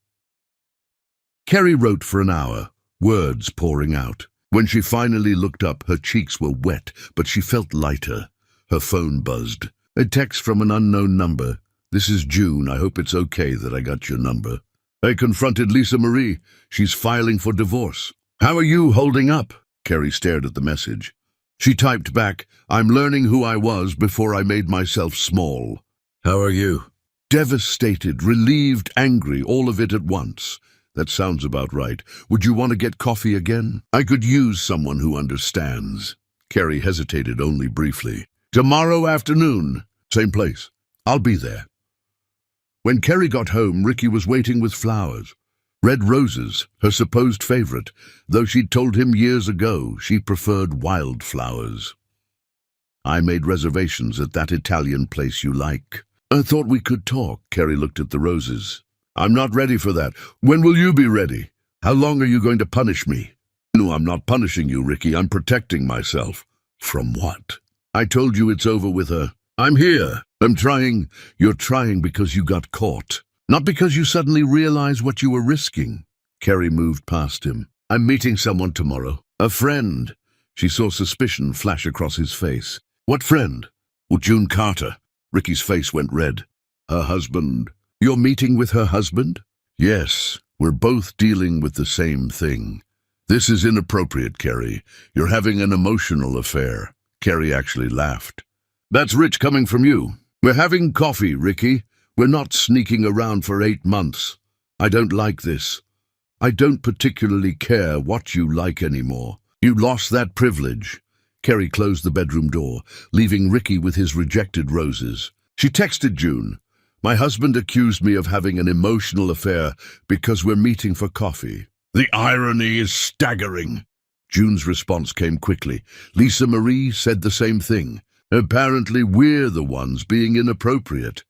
Carrie wrote for an hour, words pouring out. When she finally looked up, her cheeks were wet, but she felt lighter. Her phone buzzed. A text from an unknown number. "This is June. I hope it's okay that I got your number." I confronted Lisa Marie. She's filing for divorce. "How are you holding up?" Carrie stared at the message. She typed back, "I'm learning who I was before I made myself small." "How are you?" Devastated, relieved, angry, all of it at once. "That sounds about right. Would you want to get coffee again? I could use someone who understands." Carrie hesitated only briefly. "Tomorrow afternoon. Same place. I'll be there." When Carrie got home, Ricky was waiting with flowers. Red roses, her supposed favorite, though she'd told him years ago she preferred wildflowers. "I made reservations at that Italian place you like." "I thought we could talk." Carrie looked at the roses. "I'm not ready for that. When will you be ready? How long are you going to punish me?" "No, I'm not punishing you, Ricky. I'm protecting myself." "From what?" I told you it's over with her. I'm here. I'm trying. You're trying because you got caught. Not because you suddenly realize what you were risking. Kerry moved past him. I'm meeting someone tomorrow. A friend. She saw suspicion flash across his face. What friend? Well, June Carter. Ricky's face went red. Her husband. You're meeting with her husband? Yes. We're both dealing with the same thing. This is inappropriate, Kerry. You're having an emotional affair. Kerry actually laughed. That's rich coming from you. We're having coffee, Ricky. We're not sneaking around for 8 months. I don't like this. I don't particularly care what you like anymore. You lost that privilege. Kerry closed the bedroom door, leaving Ricky with his rejected roses. She texted June. My husband accused me of having an emotional affair because we're meeting for coffee. The irony is staggering. June's response came quickly. Lisa Marie said the same thing. Apparently we're the ones being inappropriate.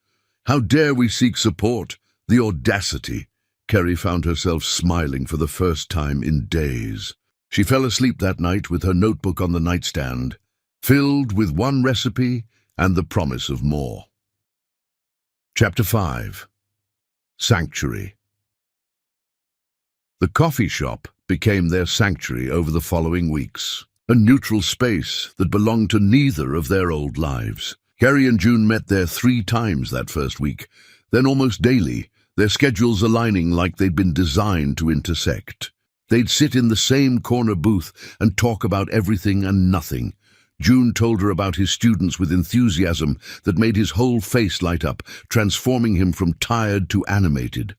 How dare we seek support? The audacity. Kerry found herself smiling for the first time in days. She fell asleep that night with her notebook on the nightstand, filled with one recipe and the promise of more. Chapter 5. Sanctuary. The coffee shop became their sanctuary over the following weeks, a neutral space that belonged to neither of their old lives. Kerry and June met there 3 times that first week, then almost daily, their schedules aligning like they'd been designed to intersect. They'd sit in the same corner booth and talk about everything and nothing. June told her about his students with enthusiasm that made his whole face light up, transforming him from tired to animated.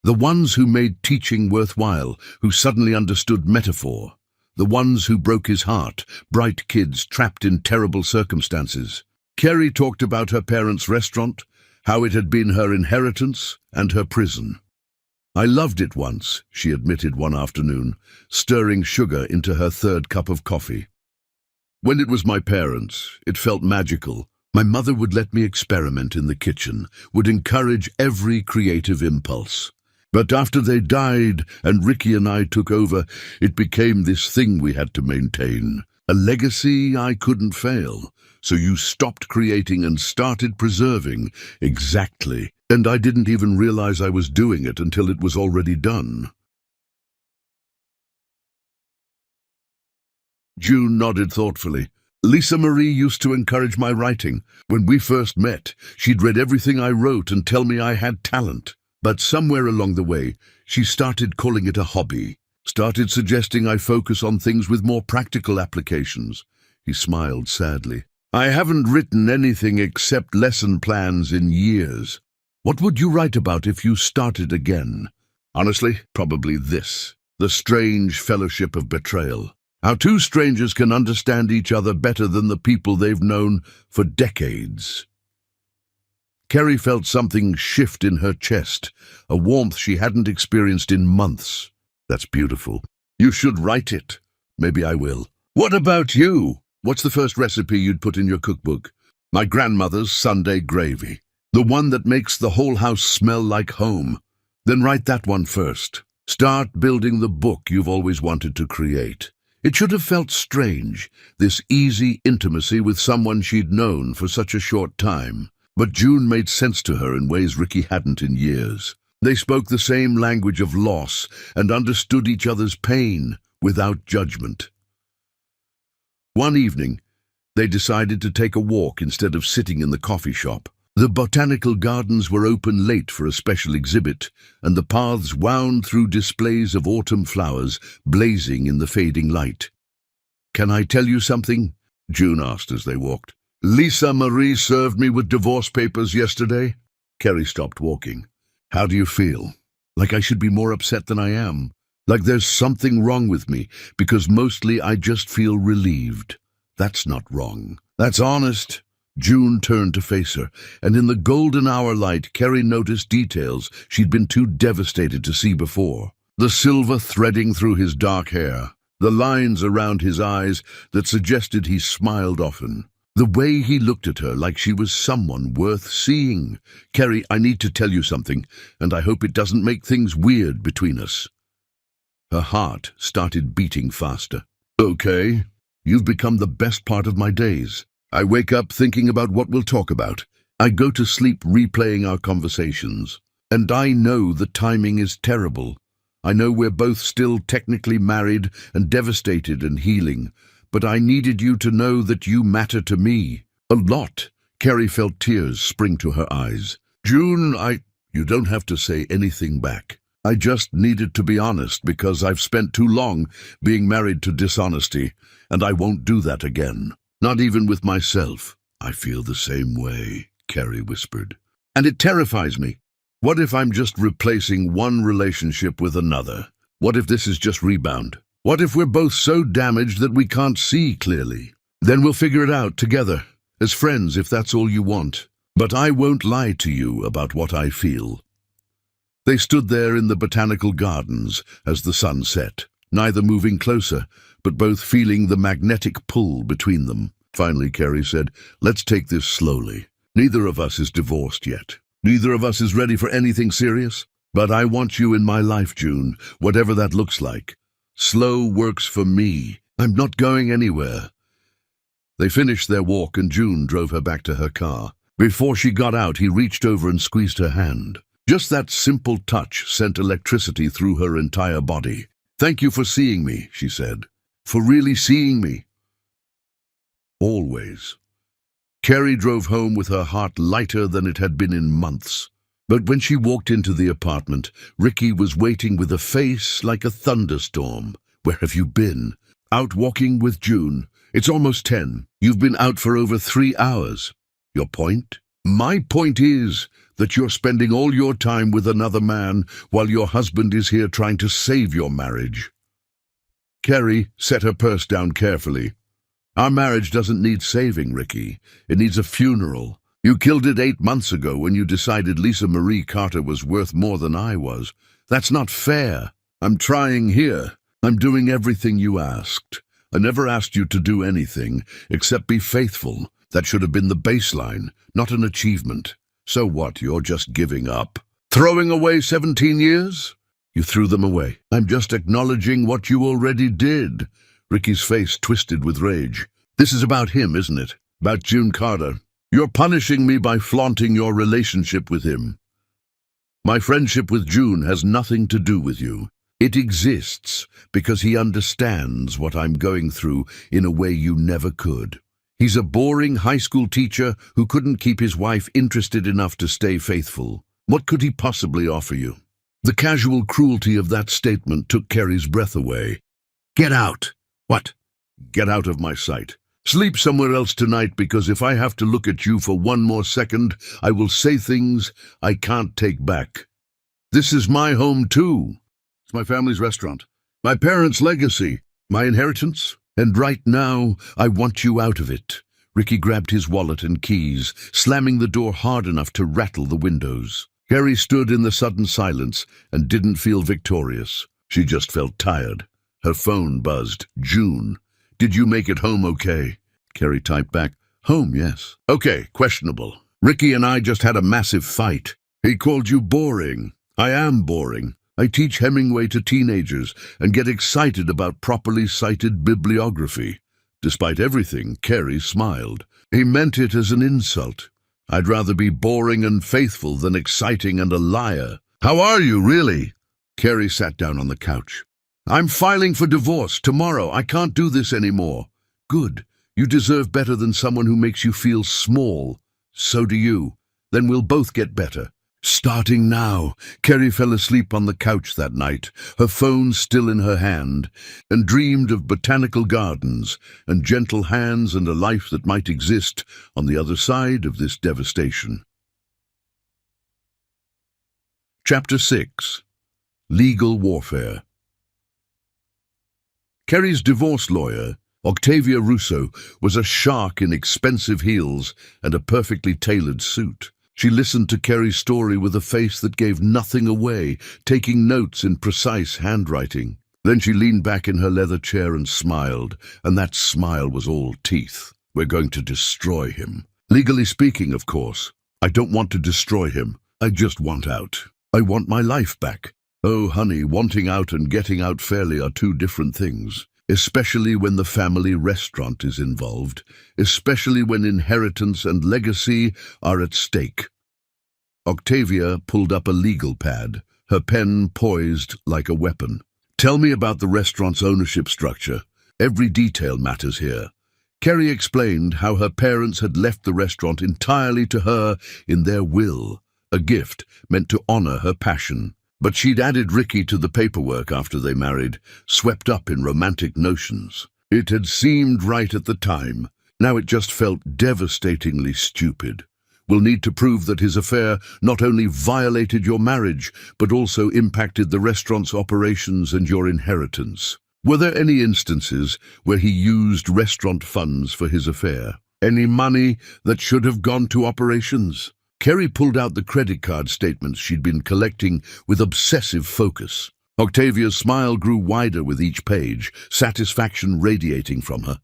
The ones who made teaching worthwhile, who suddenly understood metaphor. The ones who broke his heart, bright kids trapped in terrible circumstances. Kerry talked about her parents' restaurant, how it had been her inheritance and her prison. I loved it once, she admitted one afternoon, stirring sugar into her 3rd cup of coffee. When it was my parents, it felt magical. My mother would let me experiment in the kitchen, would encourage every creative impulse. But after they died and Ricky and I took over, it became this thing we had to maintain. A legacy I couldn't fail. So you stopped creating and started preserving. Exactly. And I didn't even realize I was doing it until it was already done. June nodded thoughtfully. Lisa Marie used to encourage my writing. When we first met, she'd read everything I wrote and tell me I had talent. But somewhere along the way, she started calling it a hobby. Started suggesting I focus on things with more practical applications. He smiled sadly. I haven't written anything except lesson plans in years. What would you write about if you started again? Honestly, probably this. The strange fellowship of betrayal. How 2 strangers can understand each other better than the people they've known for decades. Kerry felt something shift in her chest, a warmth she hadn't experienced in months. That's beautiful. You should write it. Maybe I will. What about you? What's the first recipe you'd put in your cookbook? My grandmother's Sunday gravy. The one that makes the whole house smell like home. Then write that one first. Start building the book you've always wanted to create. It should have felt strange, this easy intimacy with someone she'd known for such a short time. But June made sense to her in ways Ricky hadn't in years. They spoke the same language of loss and understood each other's pain without judgment. One evening, they decided to take a walk instead of sitting in the coffee shop. The botanical gardens were open late for a special exhibit, and the paths wound through displays of autumn flowers blazing in the fading light. Can I tell you something? June asked as they walked. Lisa Marie served me with divorce papers yesterday. Kerry stopped walking. How do you feel? Like I should be more upset than I am. Like there's something wrong with me, because mostly I just feel relieved. That's not wrong. That's honest. June turned to face her, and in the golden hour light, Kerry noticed details she'd been too devastated to see before. The silver threading through his dark hair, the lines around his eyes that suggested he smiled often. The way he looked at her like she was someone worth seeing. Kerry, I need to tell you something, and I hope it doesn't make things weird between us. Her heart started beating faster. Okay, you've become the best part of my days. I wake up thinking about what we'll talk about. I go to sleep replaying our conversations. And I know the timing is terrible. I know we're both still technically married and devastated and healing, but I needed you to know that you matter to me. A lot. Carrie felt tears spring to her eyes. June, You don't have to say anything back. I just needed to be honest because I've spent too long being married to dishonesty, and I won't do that again. Not even with myself. I feel the same way, Carrie whispered. And it terrifies me. What if I'm just replacing one relationship with another? What if this is just rebound? What if we're both so damaged that we can't see clearly? Then we'll figure it out together, as friends if that's all you want. But I won't lie to you about what I feel. They stood there in the botanical gardens as the sun set, neither moving closer, but both feeling the magnetic pull between them. Finally, Carrie said, "Let's take this slowly. Neither of us is divorced yet. Neither of us is ready for anything serious. But I want you in my life, June, whatever that looks like. Slow works for me. I'm not going anywhere." They finished their walk and June drove her back to her car. Before she got out, he reached over and squeezed her hand. Just that simple touch sent electricity through her entire body. "Thank you for seeing me," she said. "For really seeing me." Always. Carrie drove home with her heart lighter than it had been in months. But when she walked into the apartment, Ricky was waiting with a face like a thunderstorm. "Where have you been?" "Out walking with June. It's almost 10. You've been out for over 3 hours. Your point?" "My point is that you're spending all your time with another man while your husband is here trying to save your marriage." Carrie set her purse down carefully. "Our marriage doesn't need saving, Ricky. It needs a funeral. You killed it 8 months ago when you decided Lisa Marie Carter was worth more than I was. That's not fair. I'm trying here. I'm doing everything you asked. I never asked you to do anything except be faithful. That should have been the baseline, not an achievement. So what, you're just giving up? Throwing away 17 years? You threw them away. I'm just acknowledging what you already did." Ricky's face twisted with rage. "This is about him, isn't it? About June Carter. You're punishing me by flaunting your relationship with him. My friendship with June has nothing to do with you. It exists because he understands what I'm going through in a way you never could. He's a boring high school teacher who couldn't keep his wife interested enough to stay faithful. What could he possibly offer you?" The casual cruelty of that statement took Carrie's breath away. "Get out." "What?" "Get out of my sight. Sleep somewhere else tonight, because if I have to look at you for one more second, I will say things I can't take back. This is my home too. It's my family's restaurant, my parents' legacy, my inheritance, and right now I want you out of it." Ricky grabbed his wallet and keys, slamming the door hard enough to rattle the windows. Carrie stood in the sudden silence and didn't feel victorious. She just felt tired. Her phone buzzed. "June. Did you make it home okay?" Carrie typed back, "Home, yes." "Okay, questionable. Ricky and I just had a massive fight. He called you boring. I am boring. I teach Hemingway to teenagers and get excited about properly cited bibliography." Despite everything, Carrie smiled. "He meant it as an insult. I'd rather be boring and faithful than exciting and a liar." "How are you, really?" Carrie sat down on the couch. "I'm filing for divorce tomorrow. I can't do this anymore." "Good. You deserve better than someone who makes you feel small." "So do you. Then we'll both get better." Starting now. Carrie fell asleep on the couch that night, her phone still in her hand, and dreamed of botanical gardens and gentle hands and a life that might exist on the other side of this devastation. Chapter 6. Legal Warfare. Carrie's divorce lawyer, Octavia Russo, was a shark in expensive heels and a perfectly tailored suit. She listened to Carrie's story with a face that gave nothing away, taking notes in precise handwriting. Then she leaned back in her leather chair and smiled, and that smile was all teeth. "We're going to destroy him. Legally speaking, of course. I don't want to destroy him. I just want out. I want my life back." "Oh, honey, wanting out and getting out fairly are two different things. especially when the family restaurant is involved, especially when inheritance and legacy are at stake. Octavia pulled up a legal pad, her pen poised like a weapon. Tell me about the restaurant's ownership structure. Every detail matters here. Kerry explained how her parents had left the restaurant entirely to her in their will, a gift meant to honor her passion. But she'd added Ricky to the paperwork after they married, swept up in romantic notions. It had seemed right at the time. Now it just felt devastatingly stupid. We'll need to prove that his affair not only violated your marriage, but also impacted the restaurant's operations and your inheritance. Were there any instances where he used restaurant funds for his affair? Any money that should have gone to operations? Kerry pulled out the credit card statements she'd been collecting with obsessive focus. Octavia's smile grew wider with each page, satisfaction radiating from her.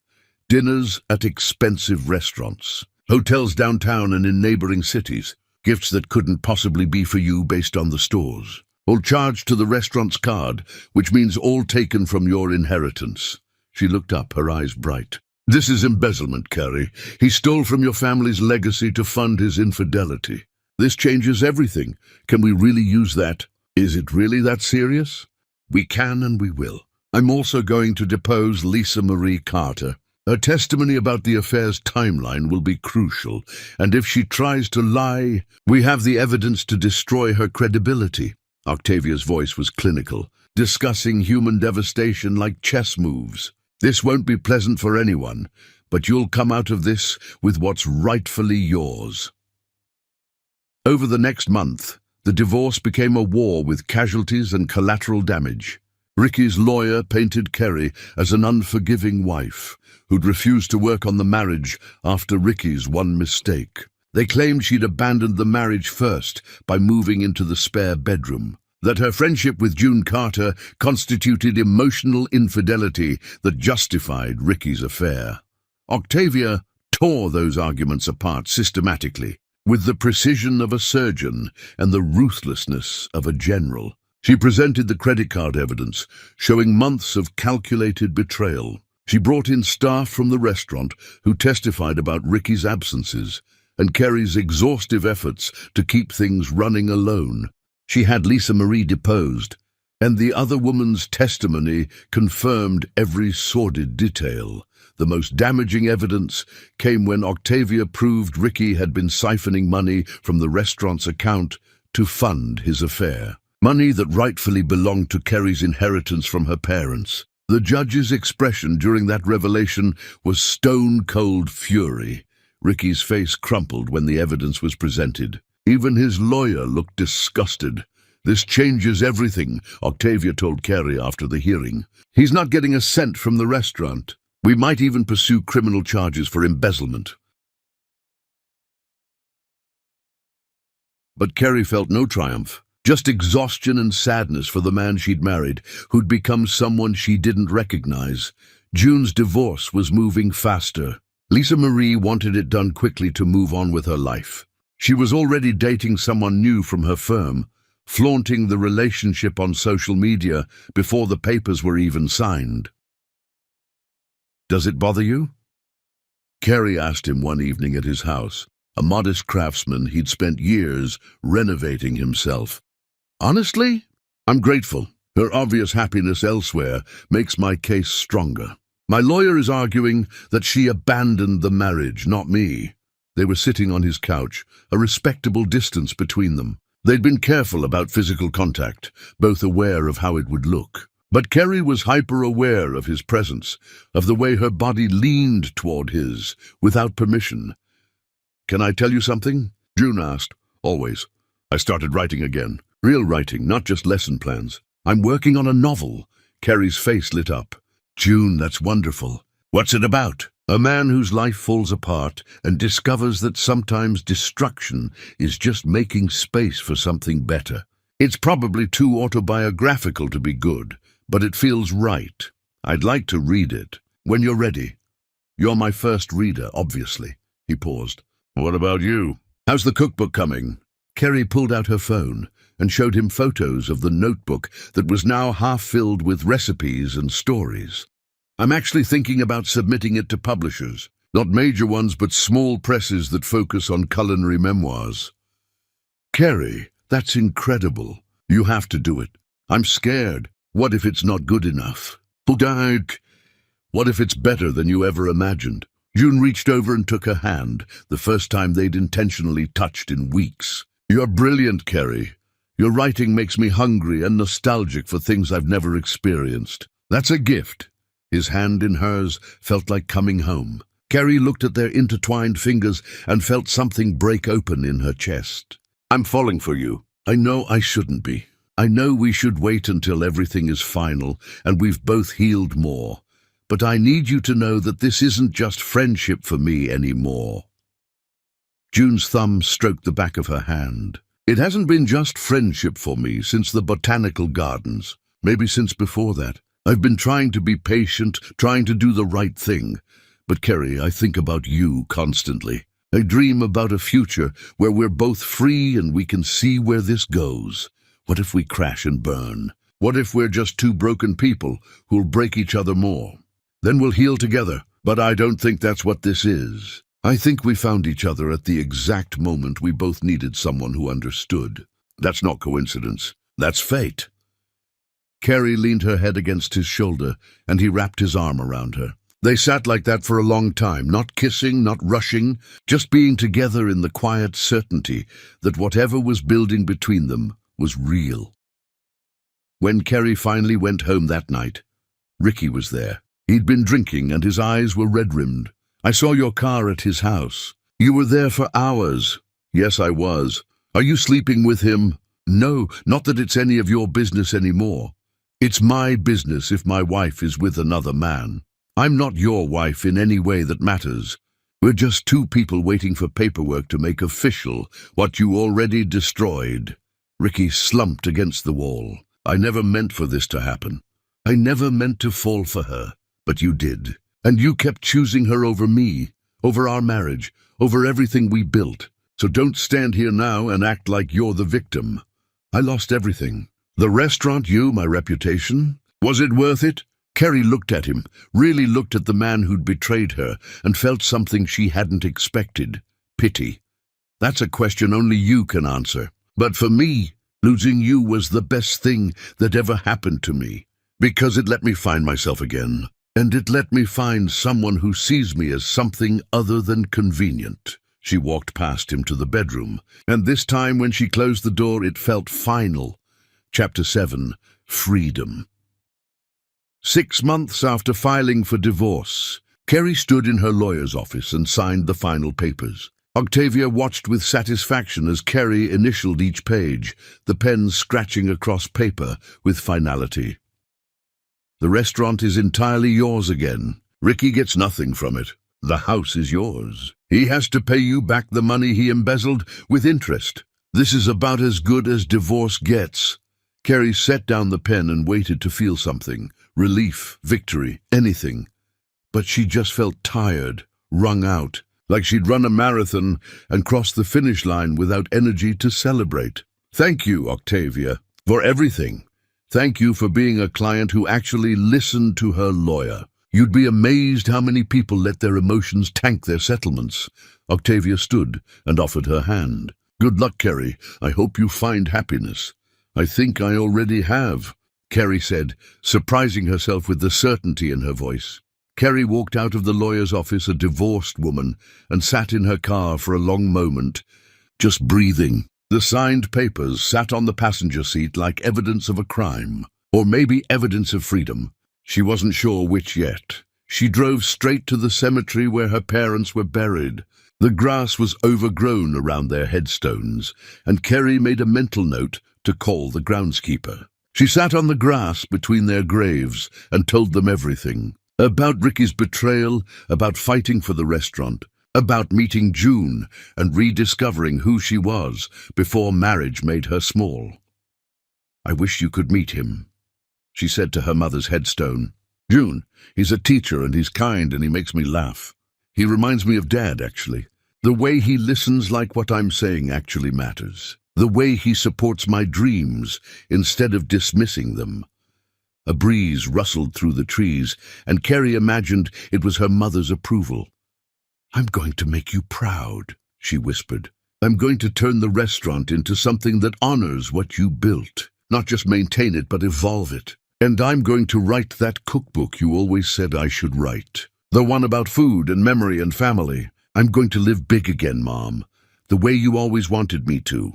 Dinners at expensive restaurants, hotels downtown and in neighboring cities, gifts that couldn't possibly be for you based on the stores. All charged to the restaurant's card, which means all taken from your inheritance. She looked up, her eyes bright. This is embezzlement, Kerry. He stole from your family's legacy to fund his infidelity. This changes everything. Can we really use that? Is it really that serious? We can and we will. I'm also going to depose Lisa Marie Carter. Her testimony about the affair's timeline will be crucial, and if she tries to lie, we have the evidence to destroy her credibility. Octavia's voice was clinical, discussing human devastation like chess moves. This won't be pleasant for anyone, but you'll come out of this with what's rightfully yours. Over the next month, the divorce became a war with casualties and collateral damage. Ricky's lawyer painted Kerry as an unforgiving wife who'd refused to work on the marriage after Ricky's one mistake. They claimed she'd abandoned the marriage first by moving into the spare bedroom, that her friendship with June Carter constituted emotional infidelity that justified Ricky's affair. Octavia tore those arguments apart systematically, with the precision of a surgeon and the ruthlessness of a general. She presented the credit card evidence, showing months of calculated betrayal. She brought in staff from the restaurant who testified about Ricky's absences and Kerry's exhaustive efforts to keep things running alone. She had Lisa Marie deposed, and the other woman's testimony confirmed every sordid detail. The most damaging evidence came when Octavia proved Ricky had been siphoning money from the restaurant's account to fund his affair. Money that rightfully belonged to Kerry's inheritance from her parents. The judge's expression during that revelation was stone-cold fury. Ricky's face crumpled when the evidence was presented. Even his lawyer looked disgusted. This changes everything, Octavia told Kerry after the hearing. He's not getting a cent from the restaurant. We might even pursue criminal charges for embezzlement. But Kerry felt no triumph, just exhaustion and sadness for the man she'd married, who'd become someone she didn't recognize. June's divorce was moving faster. Lisa Marie wanted it done quickly to move on with her life. She was already dating someone new from her firm, flaunting the relationship on social media before the papers were even signed. Does it bother you? Kerry asked him one evening at his house, a modest craftsman he'd spent years renovating himself. Honestly, I'm grateful. Her obvious happiness elsewhere makes my case stronger. My lawyer is arguing that she abandoned the marriage, not me. They were sitting on his couch, a respectable distance between them. They'd been careful about physical contact, both aware of how it would look. But Kerry was hyper-aware of his presence, of the way her body leaned toward his, without permission. Can I tell you something? June asked. Always. I started writing again. Real writing, not just lesson plans. I'm working on a novel. Kerry's face lit up. June, that's wonderful. What's it about? A man whose life falls apart and discovers that sometimes destruction is just making space for something better. It's probably too autobiographical to be good, but it feels right. I'd like to read it. When you're ready. You're my first reader, obviously. He paused. What about you? How's the cookbook coming? Kerry pulled out her phone and showed him photos of the notebook that was now half filled with recipes and stories. I'm actually thinking about submitting it to publishers. Not major ones, but small presses that focus on culinary memoirs. Kerry, that's incredible. You have to do it. I'm scared. What if it's not good enough? What if it's better than you ever imagined? June reached over and took her hand, the first time they'd intentionally touched in weeks. You're brilliant, Kerry. Your writing makes me hungry and nostalgic for things I've never experienced. That's a gift. His hand in hers felt like coming home. Kerry looked at their intertwined fingers and felt something break open in her chest. I'm falling for you. I know I shouldn't be. I know we should wait until everything is final and we've both healed more. But I need you to know that this isn't just friendship for me anymore. June's thumb stroked the back of her hand. It hasn't been just friendship for me since the botanical gardens. Maybe since before that. I've been trying to be patient, trying to do the right thing. But Kerry, I think about you constantly. I dream about a future where we're both free and we can see where this goes. What if we crash and burn? What if we're just two broken people who'll break each other more? Then we'll heal together. But I don't think that's what this is. I think we found each other at the exact moment we both needed someone who understood. That's not coincidence. That's fate. Kerry leaned her head against his shoulder, and he wrapped his arm around her. They sat like that for a long time, not kissing, not rushing, just being together in the quiet certainty that whatever was building between them was real. When Kerry finally went home that night, Ricky was there. He'd been drinking and his eyes were red-rimmed. I saw your car at his house. You were there for hours. Yes, I was. Are you sleeping with him? No, not that it's any of your business anymore. It's my business if my wife is with another man. I'm not your wife in any way that matters. We're just two people waiting for paperwork to make official what you already destroyed. Ricky slumped against the wall. I never meant for this to happen. I never meant to fall for her, but you did. And you kept choosing her over me, over our marriage, over everything we built. So don't stand here now and act like you're the victim. I lost everything. The restaurant, you, my reputation. Was it worth it? Kerry looked at him, really looked at the man who'd betrayed her, and felt something she hadn't expected. Pity. That's a question only you can answer. But for me, losing you was the best thing that ever happened to me. Because it let me find myself again. And it let me find someone who sees me as something other than convenient. She walked past him to the bedroom, and this time when she closed the door it felt final. Chapter 7. Freedom. 6 months after filing for divorce, Kerry stood in her lawyer's office and signed the final papers. Octavia watched with satisfaction as Kerry initialed each page, the pen scratching across paper with finality. The restaurant is entirely yours again. Ricky gets nothing from it. The house is yours. He has to pay you back the money he embezzled with interest. This is about as good as divorce gets. Kerry set down the pen and waited to feel something. Relief, victory, anything. But she just felt tired, wrung out, like she'd run a marathon and crossed the finish line without energy to celebrate. Thank you, Octavia, for everything. Thank you for being a client who actually listened to her lawyer. You'd be amazed how many people let their emotions tank their settlements. Octavia stood and offered her hand. Good luck, Kerry. I hope you find happiness. I think I already have, Kerry said, surprising herself with the certainty in her voice. Kerry walked out of the lawyer's office a divorced woman and sat in her car for a long moment, just breathing. The signed papers sat on the passenger seat like evidence of a crime, or maybe evidence of freedom. She wasn't sure which yet. She drove straight to the cemetery where her parents were buried. The grass was overgrown around their headstones, and Kerry made a mental note to call the groundskeeper. She sat on the grass between their graves and told them everything. About Ricky's betrayal, about fighting for the restaurant, about meeting June and rediscovering who she was before marriage made her small. I wish you could meet him, she said to her mother's headstone. June, he's a teacher and he's kind and he makes me laugh. He reminds me of Dad, actually. The way he listens like what I'm saying actually matters. The way he supports my dreams instead of dismissing them. A breeze rustled through the trees, and Carrie imagined it was her mother's approval. "I'm going to make you proud," she whispered. "I'm going to turn the restaurant into something that honors what you built, not just maintain it, but evolve it. And I'm going to write that cookbook you always said I should write. The one about food and memory and family. I'm going to live big again, Mom, the way you always wanted me to."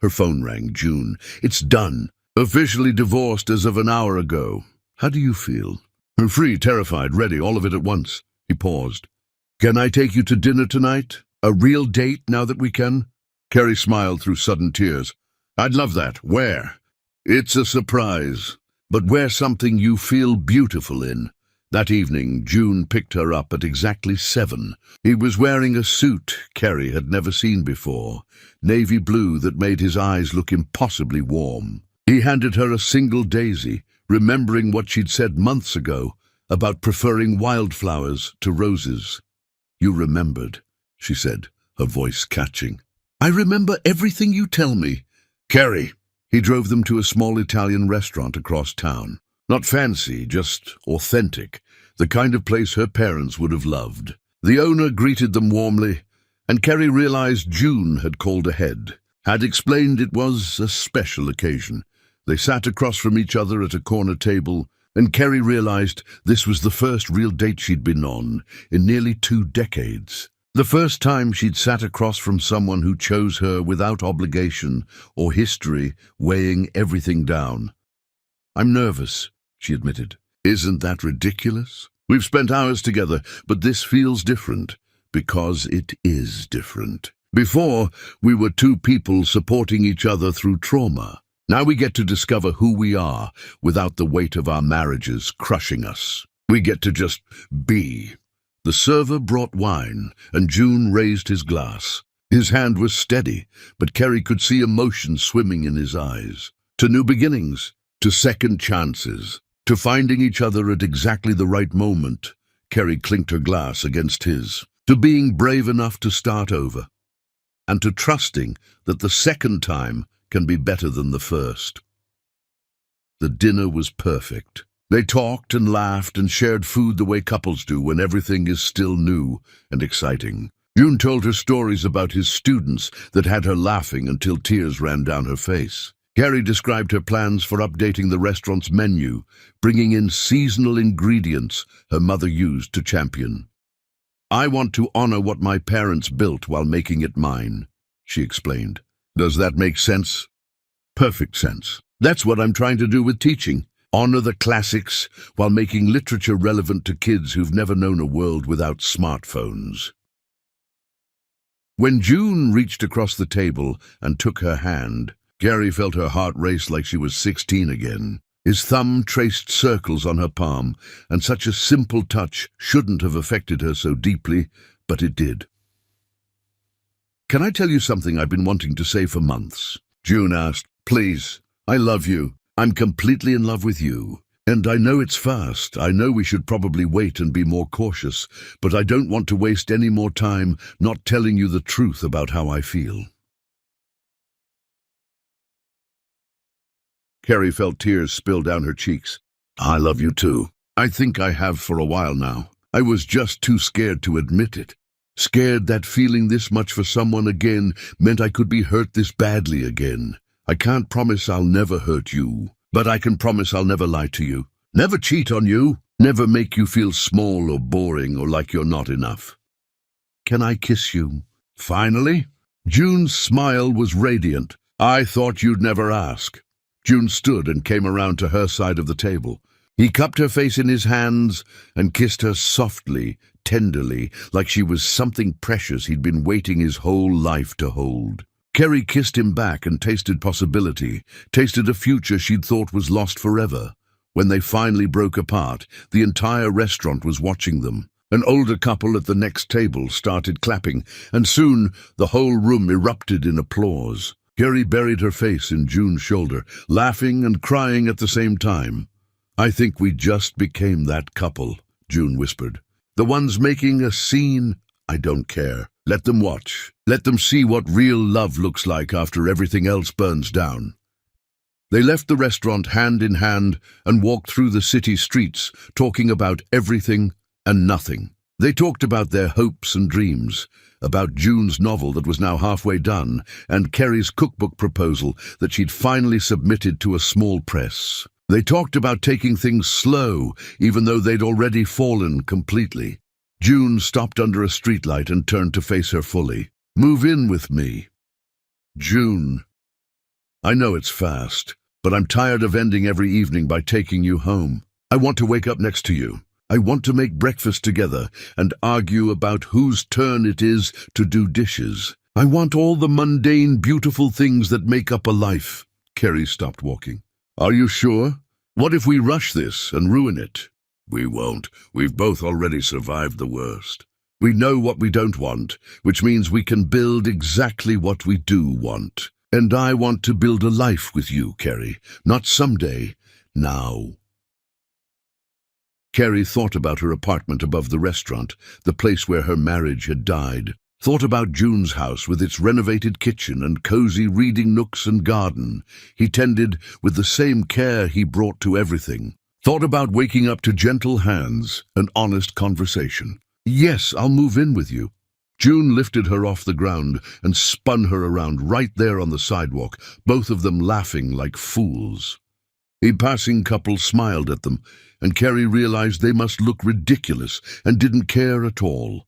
Her phone rang. "June, it's done. Officially divorced as of an hour ago. How do you feel?" "I'm free, terrified, ready, all of it at once." He paused. "Can I take you to dinner tonight? A real date now that we can?" Carrie smiled through sudden tears. "I'd love that. Where?" "It's a surprise, but wear something you feel beautiful in." That evening, June picked her up at exactly 7. He was wearing a suit Carrie had never seen before, navy blue that made his eyes look impossibly warm. He handed her a single daisy, remembering what she'd said months ago about preferring wildflowers to roses. "You remembered," she said, her voice catching. "I remember everything you tell me." "Carrie." He drove them to a small Italian restaurant across town. Not fancy, just authentic, the kind of place her parents would have loved. The owner greeted them warmly, and Carrie realized June had called ahead, had explained it was a special occasion. They sat across from each other at a corner table, and Carrie realized this was the first real date she'd been on in nearly 2 decades. The first time she'd sat across from someone who chose her without obligation or history weighing everything down. "I'm nervous," she admitted. "Isn't that ridiculous? We've spent hours together, but this feels different, because it is different. Before, we were 2 people supporting each other through trauma. Now we get to discover who we are without the weight of our marriages crushing us. We get to just be." The server brought wine, and June raised his glass. His hand was steady, but Carrie could see emotion swimming in his eyes. To new beginnings, to second chances, to finding each other at exactly the right moment. Carrie clinked her glass against his. To being brave enough to start over, and to trusting that the second time can be better than the first. The dinner was perfect. They talked and laughed and shared food the way couples do when everything is still new and exciting. June told her stories about his students that had her laughing until tears ran down her face. Carrie described her plans for updating the restaurant's menu, bringing in seasonal ingredients her mother used to champion. "I want to honor what my parents built while making it mine," she explained. "Does that make sense?" "Perfect sense. That's what I'm trying to do with teaching. Honor the classics while making literature relevant to kids who've never known a world without smartphones." When June reached across the table and took her hand, Carrie felt her heart race like she was 16 again. His thumb traced circles on her palm, and such a simple touch shouldn't have affected her so deeply, but it did. "Can I tell you something I've been wanting to say for months?" June asked. "Please. I love you. I'm completely in love with you. And I know it's fast. I know we should probably wait and be more cautious, but I don't want to waste any more time not telling you the truth about how I feel." Carrie felt tears spill down her cheeks. "I love you too. I think I have for a while now. I was just too scared to admit it. Scared that feeling this much for someone again meant I could be hurt this badly again. I can't promise I'll never hurt you, but I can promise I'll never lie to you, never cheat on you, never make you feel small or boring or like you're not enough. Can I kiss you?" Finally, June's smile was radiant. "I thought you'd never ask." June stood and came around to her side of the table. He cupped her face in his hands and kissed her softly, tenderly, like she was something precious he'd been waiting his whole life to hold. Carrie kissed him back and tasted possibility, tasted a future she'd thought was lost forever. When they finally broke apart, the entire restaurant was watching them. An older couple at the next table started clapping, and soon the whole room erupted in applause. Carrie buried her face in June's shoulder, laughing and crying at the same time. "I think we just became that couple," June whispered. "The ones making a scene. I don't care. Let them watch. Let them see what real love looks like after everything else burns down." They left the restaurant hand in hand and walked through the city streets, talking about everything and nothing. They talked about their hopes and dreams, about June's novel that was now halfway done, and Kerry's cookbook proposal that she'd finally submitted to a small press. They talked about taking things slow, even though they'd already fallen completely. June stopped under a streetlight and turned to face her fully. "Move in with me." "June, I know it's fast, but I'm tired of ending every evening by taking you home. I want to wake up next to you. I want to make breakfast together and argue about whose turn it is to do dishes. I want all the mundane, beautiful things that make up a life." Kerry stopped walking. "Are you sure? What if we rush this and ruin it?" "We won't. We've both already survived the worst. We know what we don't want, which means we can build exactly what we do want. And I want to build a life with you, Kerry. Not someday, now." Kerry thought about her apartment above the restaurant, the place where her marriage had died. Thought about June's house with its renovated kitchen and cozy reading nooks and garden he tended with the same care he brought to everything. Thought about waking up to gentle hands and honest conversation. "Yes, I'll move in with you." June lifted her off the ground and spun her around right there on the sidewalk, both of them laughing like fools. A passing couple smiled at them, and Kerry realized they must look ridiculous and didn't care at all.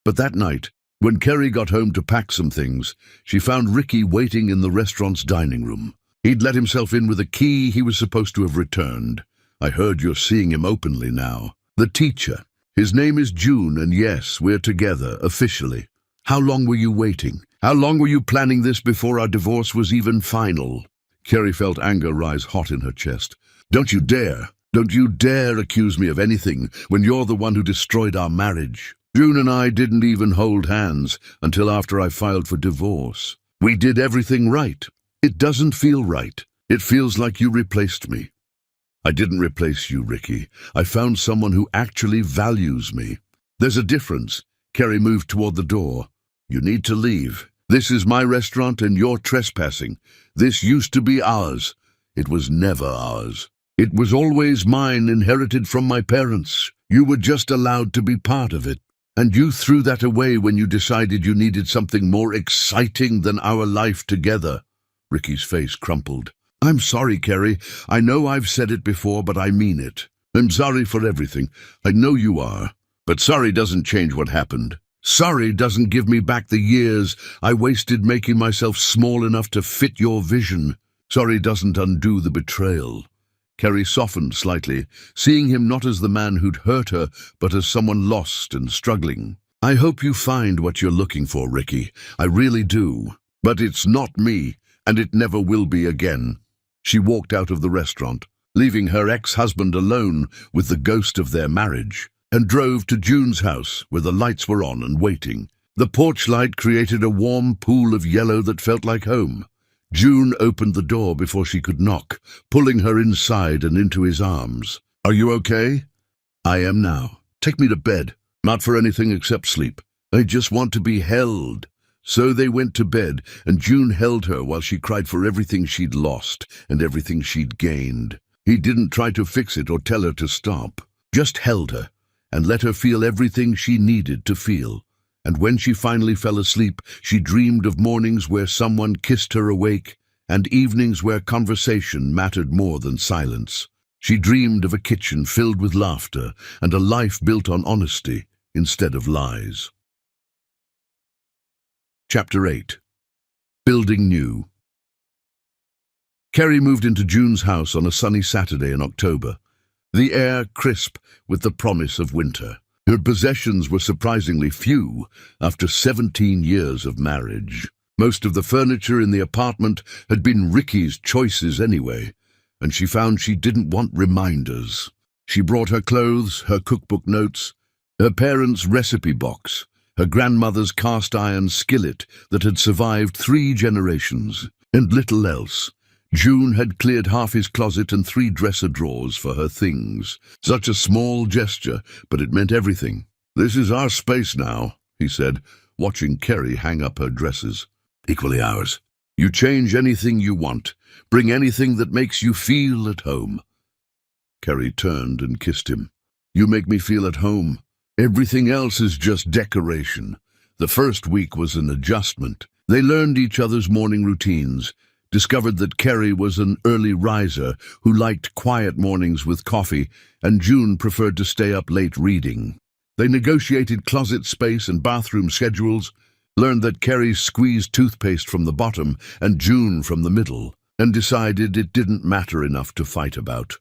But that night, when Kerry got home to pack some things, she found Ricky waiting in the restaurant's dining room. He'd let himself in with a key he was supposed to have returned. "I heard you're seeing him openly now." "The teacher. His name is June, and yes, we're together, officially." "How long were you waiting? How long were you planning this before our divorce was even final?" Kerry felt anger rise hot in her chest. Don't you dare accuse me of anything when you're the one who destroyed our marriage. June and I didn't even hold hands until after I filed for divorce. We did everything right. It doesn't feel right. It feels like you replaced me." "I didn't replace you, Ricky. I found someone who actually values me." "There's a difference." Kerry moved toward the door. "You need to leave. This is my restaurant and you're trespassing. This used to be ours. It was never ours. It was always mine, inherited from my parents. You were just allowed to be part of it. And you threw that away when you decided you needed something more exciting than our life together." Ricky's face crumpled. "I'm sorry, Kerry. I know I've said it before, but I mean it. I'm sorry for everything. I know you are. But sorry doesn't change what happened. Sorry doesn't give me back the years I wasted making myself small enough to fit your vision. Sorry doesn't undo the betrayal." Kerry softened slightly, seeing him not as the man who'd hurt her, but as someone lost and struggling. "I hope you find what you're looking for, Ricky. I really do. But it's not me, and it never will be again." She walked out of the restaurant, leaving her ex-husband alone with the ghost of their marriage, and drove to June's house, where the lights were on and waiting. The porch light created a warm pool of yellow that felt like home. June opened the door before she could knock, pulling her inside and into his arms. "Are you okay?" "I am now. Take me to bed." "Not for anything except sleep. I just want to be held." So they went to bed, and June held her while she cried for everything she'd lost and everything she'd gained. He didn't try to fix it or tell her to stop, just held her and let her feel everything she needed to feel. And when she finally fell asleep, she dreamed of mornings where someone kissed her awake and evenings where conversation mattered more than silence. She dreamed of a kitchen filled with laughter and a life built on honesty instead of lies. Chapter 8. Building New. Kerry moved into June's house on a sunny Saturday in October, the air crisp with the promise of winter. Her possessions were surprisingly few after 17 years of marriage. Most of the furniture in the apartment had been Ricky's choices anyway, and she found she didn't want reminders. She brought her clothes, her cookbook notes, her parents' recipe box, her grandmother's cast-iron skillet that had survived 3 generations, and little else. June had cleared half his closet and 3 dresser drawers for her things. Such a small gesture, but it meant everything. "This is our space now," he said, watching Kerry hang up her dresses. "Equally ours." You change anything you want. Bring anything that makes you feel at home. Carrie turned and kissed him. You make me feel at home. Everything else is just decoration. The first week was an adjustment. They learned each other's morning routines, discovered that Carrie was an early riser who liked quiet mornings with coffee, and June preferred to stay up late reading. They negotiated closet space and bathroom schedules, learned that Carrie squeezed toothpaste from the bottom and June from the middle, and decided it didn't matter enough to fight about.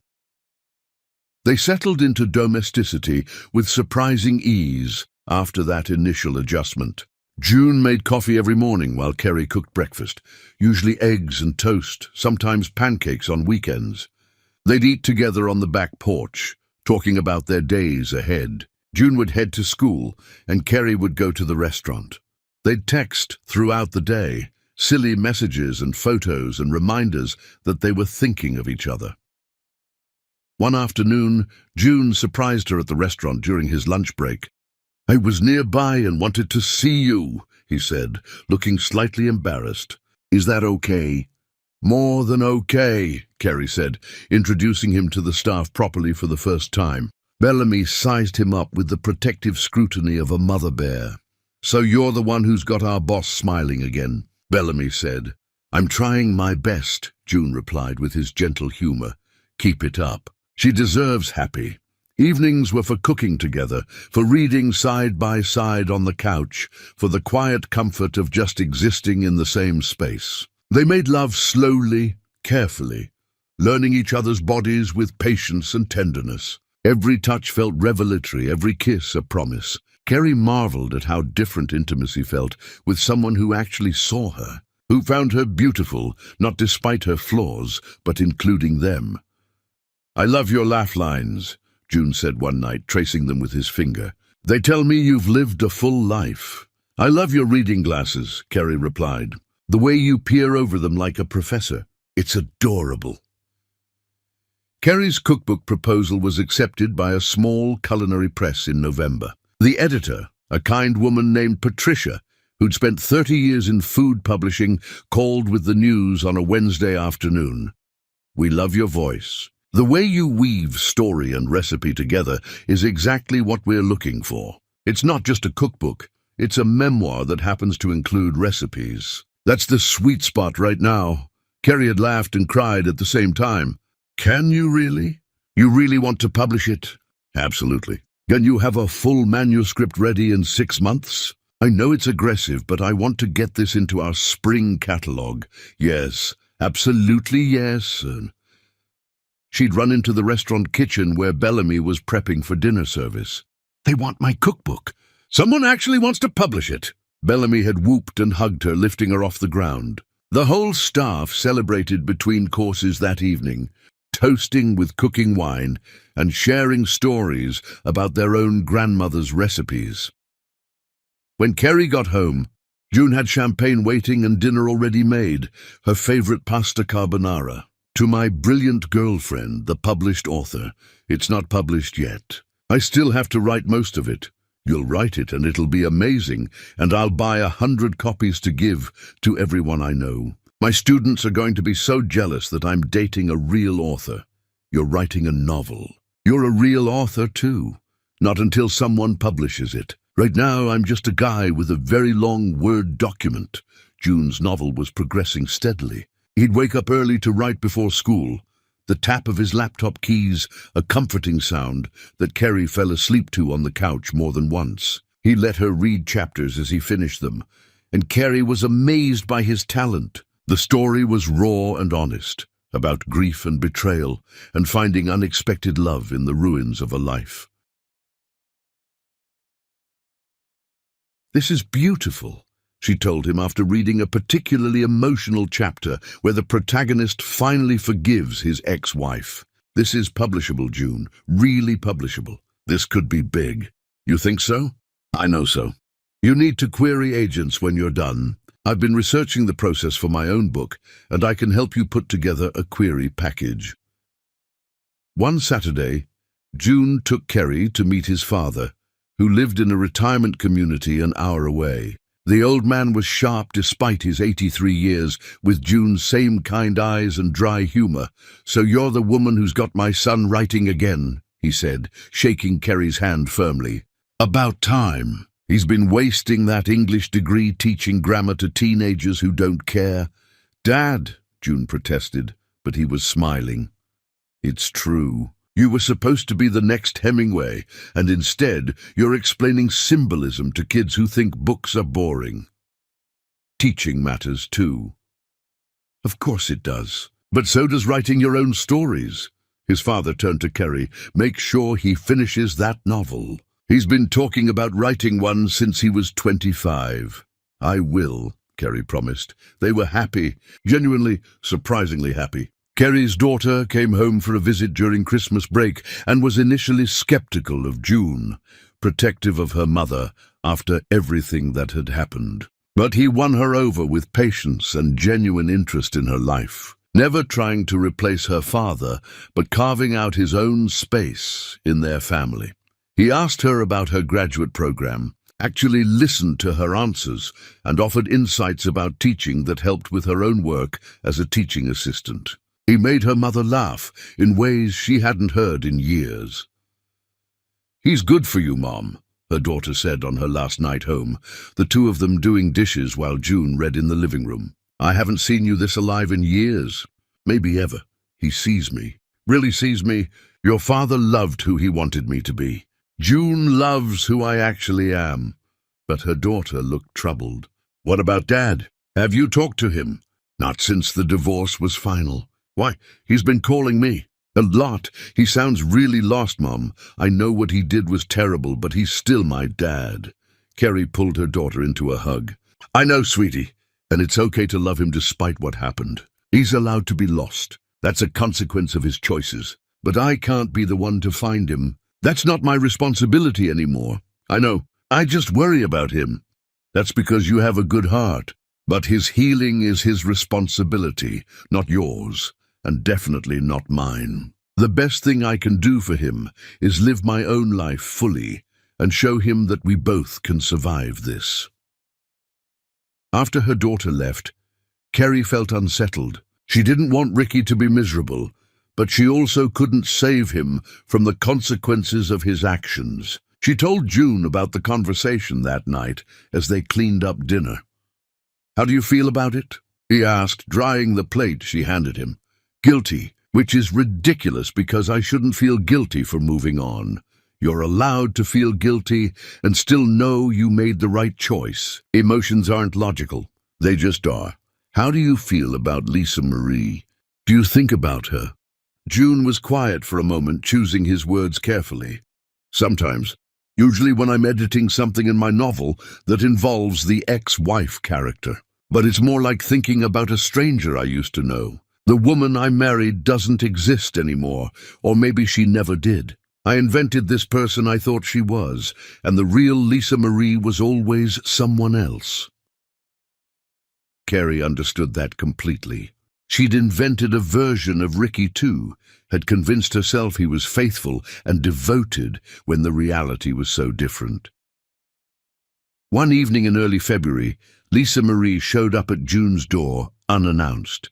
They settled into domesticity with surprising ease after that initial adjustment. June made coffee every morning while Carrie cooked breakfast, usually eggs and toast, sometimes pancakes on weekends. They'd eat together on the back porch, talking about their days ahead. June would head to school, and Carrie would go to the restaurant. They'd text throughout the day, silly messages and photos and reminders that they were thinking of each other. One afternoon, June surprised her at the restaurant during his lunch break. I was nearby and wanted to see you, he said, looking slightly embarrassed. Is that okay? More than okay, Carrie said, introducing him to the staff properly for the first time. Bellamy sized him up with the protective scrutiny of a mother bear. So you're the one who's got our boss smiling again, Bellamy said. I'm trying my best, June replied with his gentle humor. Keep it up. She deserves happy. Evenings were for cooking together, for reading side by side on the couch, for the quiet comfort of just existing in the same space. They made love slowly, carefully, learning each other's bodies with patience and tenderness. Every touch felt revelatory, every kiss a promise. Carrie marveled at how different intimacy felt with someone who actually saw her, who found her beautiful, not despite her flaws, but including them. I love your laugh lines, June said one night, tracing them with his finger. They tell me you've lived a full life. I love your reading glasses, Carrie replied. The way you peer over them like a professor. It's adorable. Carrie's cookbook proposal was accepted by a small culinary press in November. The editor, a kind woman named Patricia, who'd spent 30 years in food publishing, called with the news on a Wednesday afternoon. We love your voice. The way you weave story and recipe together is exactly what we're looking for. It's not just a cookbook, it's a memoir that happens to include recipes. That's the sweet spot right now. Carrie had laughed and cried at the same time. Can you really? You really want to publish it? Absolutely. Can you have a full manuscript ready in 6 months? I know it's aggressive, but I want to get this into our spring catalogue. Yes, absolutely yes. She'd run into the restaurant kitchen where Bellamy was prepping for dinner service. They want my cookbook. Someone actually wants to publish it. Bellamy had whooped and hugged her, lifting her off the ground. The whole staff celebrated between courses that evening, toasting with cooking wine and sharing stories about their own grandmother's recipes. When Carrie got home, June had champagne waiting and dinner already made, her favorite pasta carbonara. To my brilliant girlfriend, the published author. It's not published yet. I still have to write most of it. You'll write it and it'll be amazing, and I'll buy 100 copies to give to everyone I know. My students are going to be so jealous that I'm dating a real author. You're writing a novel. You're a real author too. Not until someone publishes it. Right now I'm just a guy with a very long Word document. June's novel was progressing steadily. He'd wake up early to write before school. The tap of his laptop keys, a comforting sound that Carrie fell asleep to on the couch more than once. He let her read chapters as he finished them, and Carrie was amazed by his talent. The story was raw and honest, about grief and betrayal, and finding unexpected love in the ruins of a life. This is beautiful, she told him after reading a particularly emotional chapter where the protagonist finally forgives his ex-wife. This is publishable, June, really publishable. This could be big. You think so? I know so. You need to query agents when you're done. I've been researching the process for my own book, and I can help you put together a query package. One Saturday, June took Carrie to meet his father, who lived in a retirement community an hour away. The old man was sharp despite his 83 years, with June's same kind eyes and dry humor. "So you're the woman who's got my son writing again," he said, shaking Kerry's hand firmly. "About time. He's been wasting that English degree teaching grammar to teenagers who don't care." "Dad," June protested, but he was smiling. "It's true. You were supposed to be the next Hemingway, and instead you're explaining symbolism to kids who think books are boring." "Teaching matters too." "Of course it does. But so does writing your own stories." His father turned to Kerry. "Make sure he finishes that novel. He's been talking about writing one since he was 25. "I will," Kerry promised. They were happy, genuinely, surprisingly happy. Kerry's daughter came home for a visit during Christmas break and was initially skeptical of June, protective of her mother after everything that had happened. But he won her over with patience and genuine interest in her life, never trying to replace her father, but carving out his own space in their family. He asked her about her graduate program, actually listened to her answers, and offered insights about teaching that helped with her own work as a teaching assistant. He made her mother laugh in ways she hadn't heard in years. "He's good for you, Mom," her daughter said on her last night home, the two of them doing dishes while June read in the living room. "I haven't seen you this alive in years, maybe ever. He sees me, really sees me. Your father loved who he wanted me to be. June loves who I actually am." But her daughter looked troubled. "What about Dad? Have you talked to him?" "Not since the divorce was final." "Why, he's been calling me." "A lot. He sounds really lost, Mom. I know what he did was terrible, but he's still my dad." Kerry pulled her daughter into a hug. "I know, sweetie, and it's okay to love him despite what happened. He's allowed to be lost. That's a consequence of his choices. But I can't be the one to find him. That's not my responsibility anymore. I know. I just worry about him." "That's because you have a good heart. But his healing is his responsibility, not yours. And definitely not mine. The best thing I can do for him is live my own life fully and show him that we both can survive this." After her daughter left, Kerry felt unsettled. She didn't want Ricky to be miserable, but she also couldn't save him from the consequences of his actions. She told June about the conversation that night as they cleaned up dinner. "How do you feel about it?" he asked, drying the plate she handed him. "Guilty, which is ridiculous because I shouldn't feel guilty for moving on. You're allowed to feel guilty and still know you made the right choice. Emotions aren't logical. They just are. How do you feel about Lisa Marie? Do you think about her?" June was quiet for a moment, choosing his words carefully. "Sometimes. Usually when I'm editing something in my novel that involves the ex-wife character. But it's more like thinking about a stranger I used to know. The woman I married doesn't exist anymore, or maybe she never did. I invented this person I thought she was, and the real Lisa Marie was always someone else." Kerry understood that completely. She'd invented a version of Ricky too, had convinced herself he was faithful and devoted when the reality was so different. One evening in early February, Lisa Marie showed up at June's door, unannounced.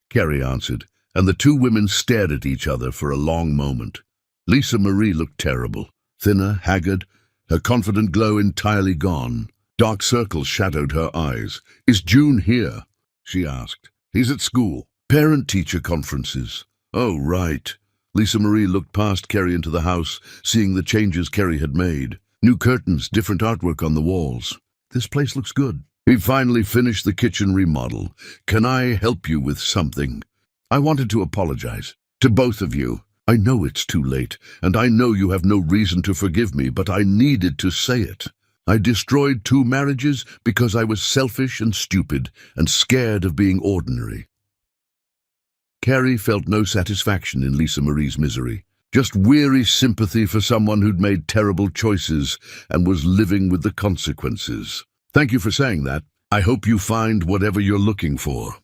Kerry answered, and the two women stared at each other for a long moment. Lisa Marie looked terrible, thinner, haggard, her confident glow entirely gone. Dark circles shadowed her eyes. "Is June here?" she asked. "He's at school. Parent-teacher conferences." "Oh, right." Lisa Marie looked past Kerry into the house, seeing the changes Kerry had made. New curtains, different artwork on the walls. "This place looks good." "We finally finished the kitchen remodel. Can I help you with something?" "I wanted to apologize. To both of you. I know it's too late, and I know you have no reason to forgive me, but I needed to say it. I destroyed 2 marriages because I was selfish and stupid and scared of being ordinary." Kerry felt no satisfaction in Lisa Marie's misery, just weary sympathy for someone who'd made terrible choices and was living with the consequences. "Thank you for saying that. I hope you find whatever you're looking for.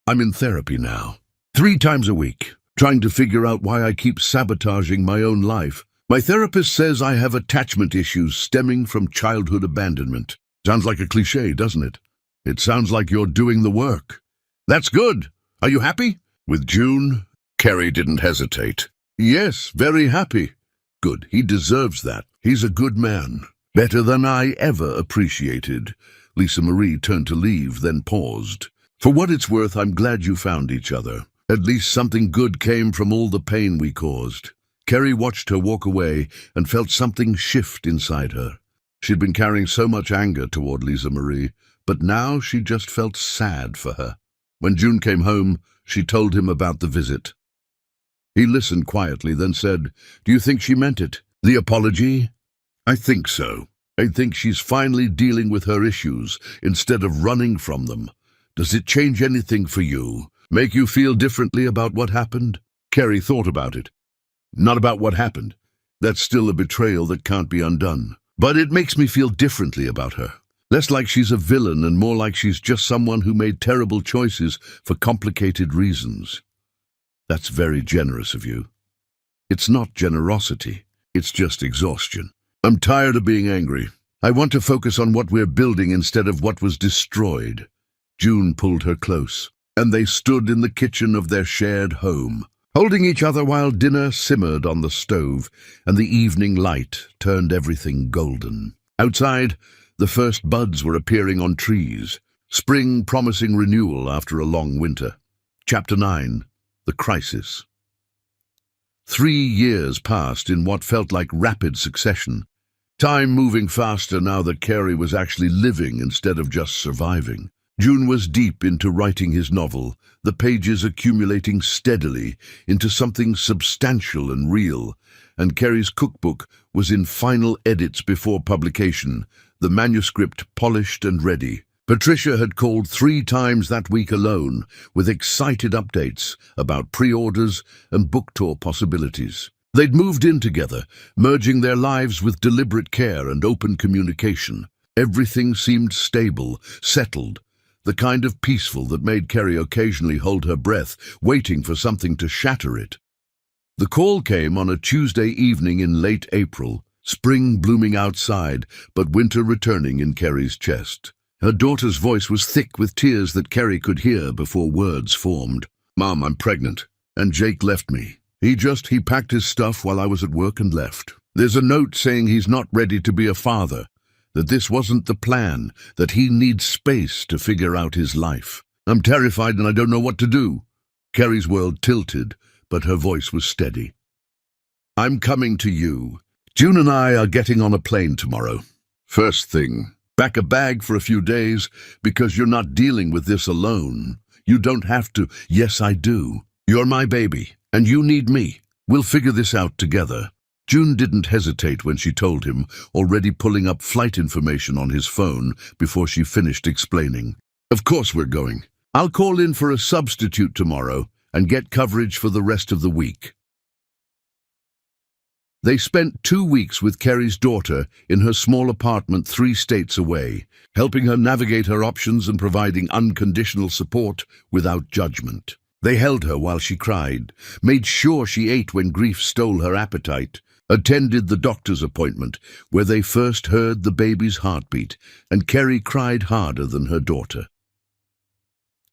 I'm in therapy now, 3 times a week, trying to figure out why I keep sabotaging my own life. My therapist says I have attachment issues stemming from childhood abandonment. Sounds like a cliché, doesn't it? It sounds like you're doing the work. That's good. Are you happy? With June? Kerry didn't hesitate. Yes, very happy. Good, he deserves that. He's a good man. Better than I ever appreciated. Lisa Marie turned to leave, then paused. For what it's worth, I'm glad you found each other. At least something good came from all the pain we caused. Kerry watched her walk away and felt something shift inside her. She'd been carrying so much anger toward Lisa Marie, but now she just felt sad for her. When June came home, she told him about the visit. He listened quietly, then said, "Do you think she meant it? The apology?" "I think so. I think she's finally dealing with her issues instead of running from them. Does it change anything for you? Make you feel differently about what happened?" Kerry thought about it. "Not about what happened. That's still a betrayal that can't be undone. But it makes me feel differently about her. Less like she's a villain and more like she's just someone who made terrible choices for complicated reasons." "That's very generous of you." "It's not generosity. It's just exhaustion. I'm tired of being angry. I want to focus on what we're building instead of what was destroyed." June pulled her close, and they stood in the kitchen of their shared home, holding each other while dinner simmered on the stove and the evening light turned everything golden. Outside, the first buds were appearing on trees, spring promising renewal after a long winter. Chapter 9. The Crisis. 3 years passed in what felt like rapid succession, time moving faster now that Kerry was actually living instead of just surviving. June was deep into writing his novel, the pages accumulating steadily into something substantial and real, and Kerry's cookbook was in final edits before publication, the manuscript polished and ready. Patricia had called 3 times that week alone, with excited updates about pre-orders and book tour possibilities. They'd moved in together, merging their lives with deliberate care and open communication. Everything seemed stable, settled, the kind of peaceful that made Kerry occasionally hold her breath, waiting for something to shatter it. The call came on a Tuesday evening in late April, spring blooming outside, but winter returning in Kerry's chest. Her daughter's voice was thick with tears that Kerry could hear before words formed. "Mom, I'm pregnant, and Jake left me. He packed his stuff while I was at work and left. There's a note saying he's not ready to be a father, that this wasn't the plan, that he needs space to figure out his life. I'm terrified and I don't know what to do." Kerry's world tilted, but her voice was steady. "I'm coming to you. June and I are getting on a plane tomorrow. First thing, pack a bag for a few days, because you're not dealing with this alone. You don't have to." "Yes, I do. You're my baby, and you need me. We'll figure this out together." June didn't hesitate when she told him, already pulling up flight information on his phone before she finished explaining. "Of course we're going. I'll call in for a substitute tomorrow and get coverage for the rest of the week." They spent 2 weeks with Kerry's daughter in her small apartment 3 states away, helping her navigate her options and providing unconditional support without judgment. They held her while she cried, made sure she ate when grief stole her appetite, attended the doctor's appointment where they first heard the baby's heartbeat, and Kerry cried harder than her daughter.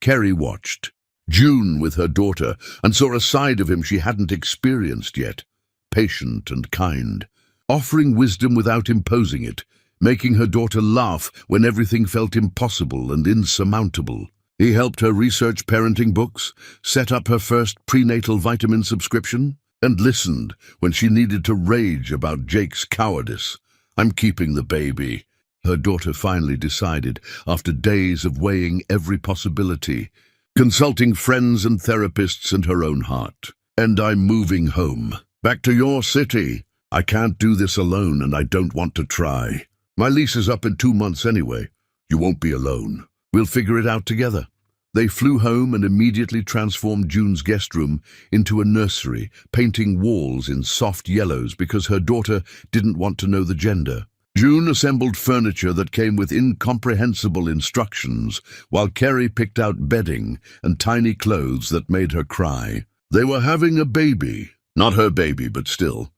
Kerry watched June with her daughter and saw a side of him she hadn't experienced yet. Patient and kind, offering wisdom without imposing it, making her daughter laugh when everything felt impossible and insurmountable. He helped her research parenting books, set up her first prenatal vitamin subscription, and listened when she needed to rage about Jake's cowardice. "I'm keeping the baby," her daughter finally decided, after days of weighing every possibility, consulting friends and therapists and her own heart. "And I'm moving home. Back to your city. I can't do this alone, and I don't want to try. My lease is up in 2 months anyway. You won't be alone. We'll figure it out together." They flew home and immediately transformed June's guest room into a nursery, painting walls in soft yellows because her daughter didn't want to know the gender. June assembled furniture that came with incomprehensible instructions, while Kerry picked out bedding and tiny clothes that made her cry. They were having a baby. Not her baby, but still.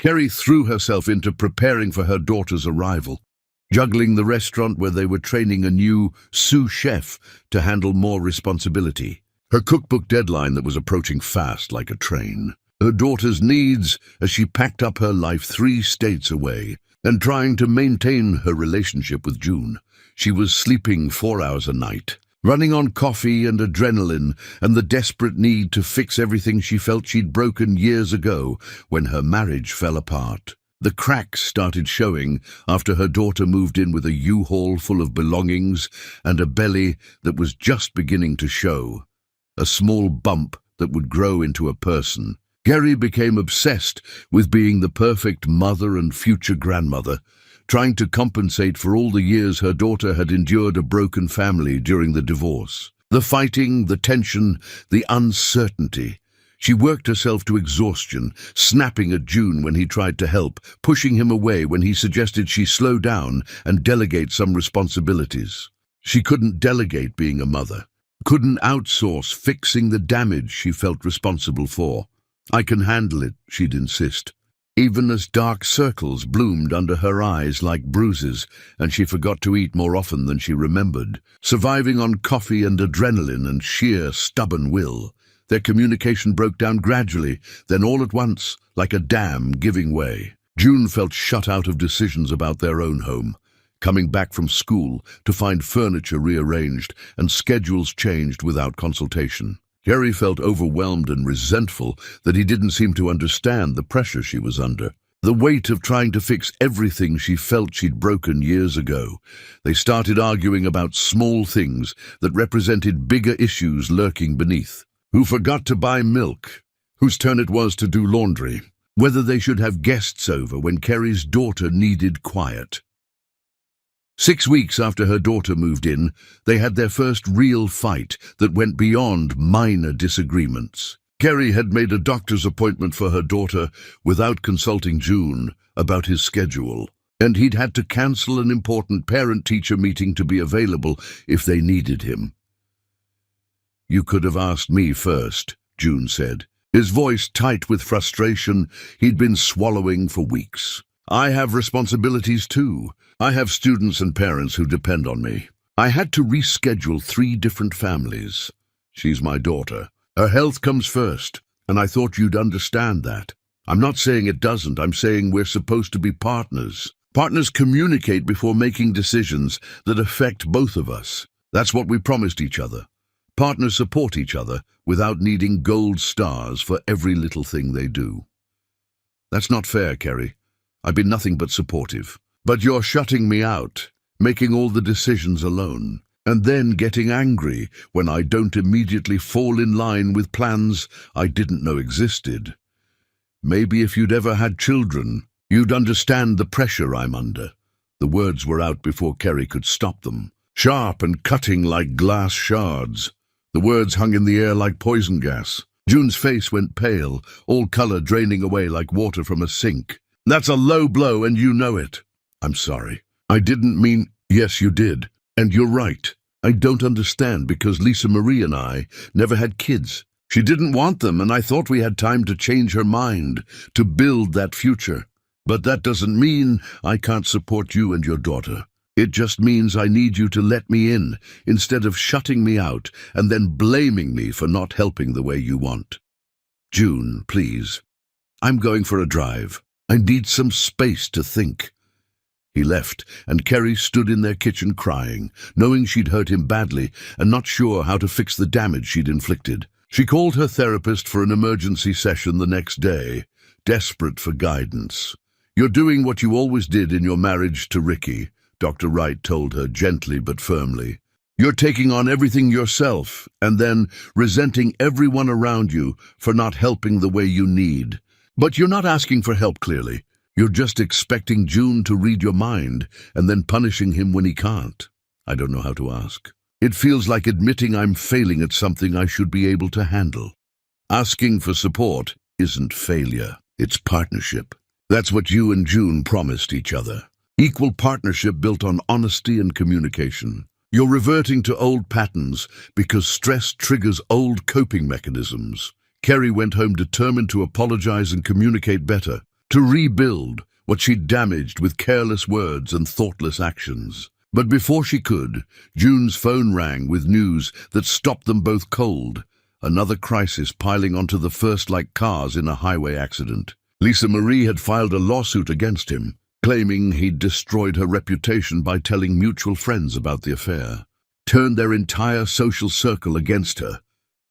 Kerry threw herself into preparing for her daughter's arrival, juggling the restaurant where they were training a new sous chef to handle more responsibility. Her cookbook deadline that was approaching fast like a train. Her daughter's needs as she packed up her life 3 states away and trying to maintain her relationship with June. She was sleeping 4 hours a night, running on coffee and adrenaline and the desperate need to fix everything she felt she'd broken years ago when her marriage fell apart. The cracks started showing after her daughter moved in with a U-Haul full of belongings and a belly that was just beginning to show, a small bump that would grow into a person. Kerry became obsessed with being the perfect mother and future grandmother, trying to compensate for all the years her daughter had endured a broken family during the divorce. The fighting, the tension, the uncertainty. She worked herself to exhaustion, snapping at June when he tried to help, pushing him away when he suggested she slow down and delegate some responsibilities. She couldn't delegate being a mother, couldn't outsource fixing the damage she felt responsible for. "I can handle it," she'd insist, even as dark circles bloomed under her eyes like bruises, and she forgot to eat more often than she remembered, surviving on coffee and adrenaline and sheer stubborn will. Their communication broke down gradually, then all at once, like a dam giving way. June felt shut out of decisions about their own home, coming back from school to find furniture rearranged and schedules changed without consultation. Kerry felt overwhelmed and resentful that he didn't seem to understand the pressure she was under, the weight of trying to fix everything she felt she'd broken years ago. They started arguing about small things that represented bigger issues lurking beneath. Who forgot to buy milk? Whose turn it was to do laundry? Whether they should have guests over when Kerry's daughter needed quiet. 6 weeks after her daughter moved in, they had their first real fight that went beyond minor disagreements. Kerry had made a doctor's appointment for her daughter without consulting June about his schedule, and he'd had to cancel an important parent-teacher meeting to be available if they needed him. "You could have asked me first," June said, his voice tight with frustration he'd been swallowing for weeks. "I have responsibilities too. I have students and parents who depend on me. I had to reschedule 3 different families. She's my daughter. Her health comes first, and I thought you'd understand that. I'm not saying it doesn't. I'm saying we're supposed to be partners. Partners communicate before making decisions that affect both of us. That's what we promised each other. Partners support each other without needing gold stars for every little thing they do." "That's not fair, Kerry. I've been nothing but supportive. But you're shutting me out, making all the decisions alone, and then getting angry when I don't immediately fall in line with plans I didn't know existed. Maybe if you'd ever had children, you'd understand the pressure I'm under." The words were out before Kerry could stop them, sharp and cutting like glass shards. The words hung in the air like poison gas. June's face went pale, all color draining away like water from a sink. "That's a low blow, and you know it." "I'm sorry. I didn't mean—" "Yes, you did. And you're right. I don't understand because Lisa Marie and I never had kids. She didn't want them, and I thought we had time to change her mind, to build that future. But that doesn't mean I can't support you and your daughter. It just means I need you to let me in instead of shutting me out and then blaming me for not helping the way you want. June, please. I'm going for a drive. I need some space to think." He left, and Kerry stood in their kitchen crying, knowing she'd hurt him badly and not sure how to fix the damage she'd inflicted. She called her therapist for an emergency session the next day, desperate for guidance. "You're doing what you always did in your marriage to Ricky," Dr. Wright told her gently but firmly. "You're taking on everything yourself and then resenting everyone around you for not helping the way you need. But you're not asking for help, clearly. You're just expecting June to read your mind and then punishing him when he can't. I don't know how to ask. It feels like admitting I'm failing at something I should be able to handle. Asking for support isn't failure, it's partnership. That's what you and June promised each other. Equal partnership built on honesty and communication. You're reverting to old patterns because stress triggers old coping mechanisms." Kerry went home determined to apologize and communicate better, to rebuild what she'd damaged with careless words and thoughtless actions. But before she could, June's phone rang with news that stopped them both cold, another crisis piling onto the first like cars in a highway accident. Lisa Marie had filed a lawsuit against him, claiming he'd destroyed her reputation by telling mutual friends about the affair, turned their entire social circle against her,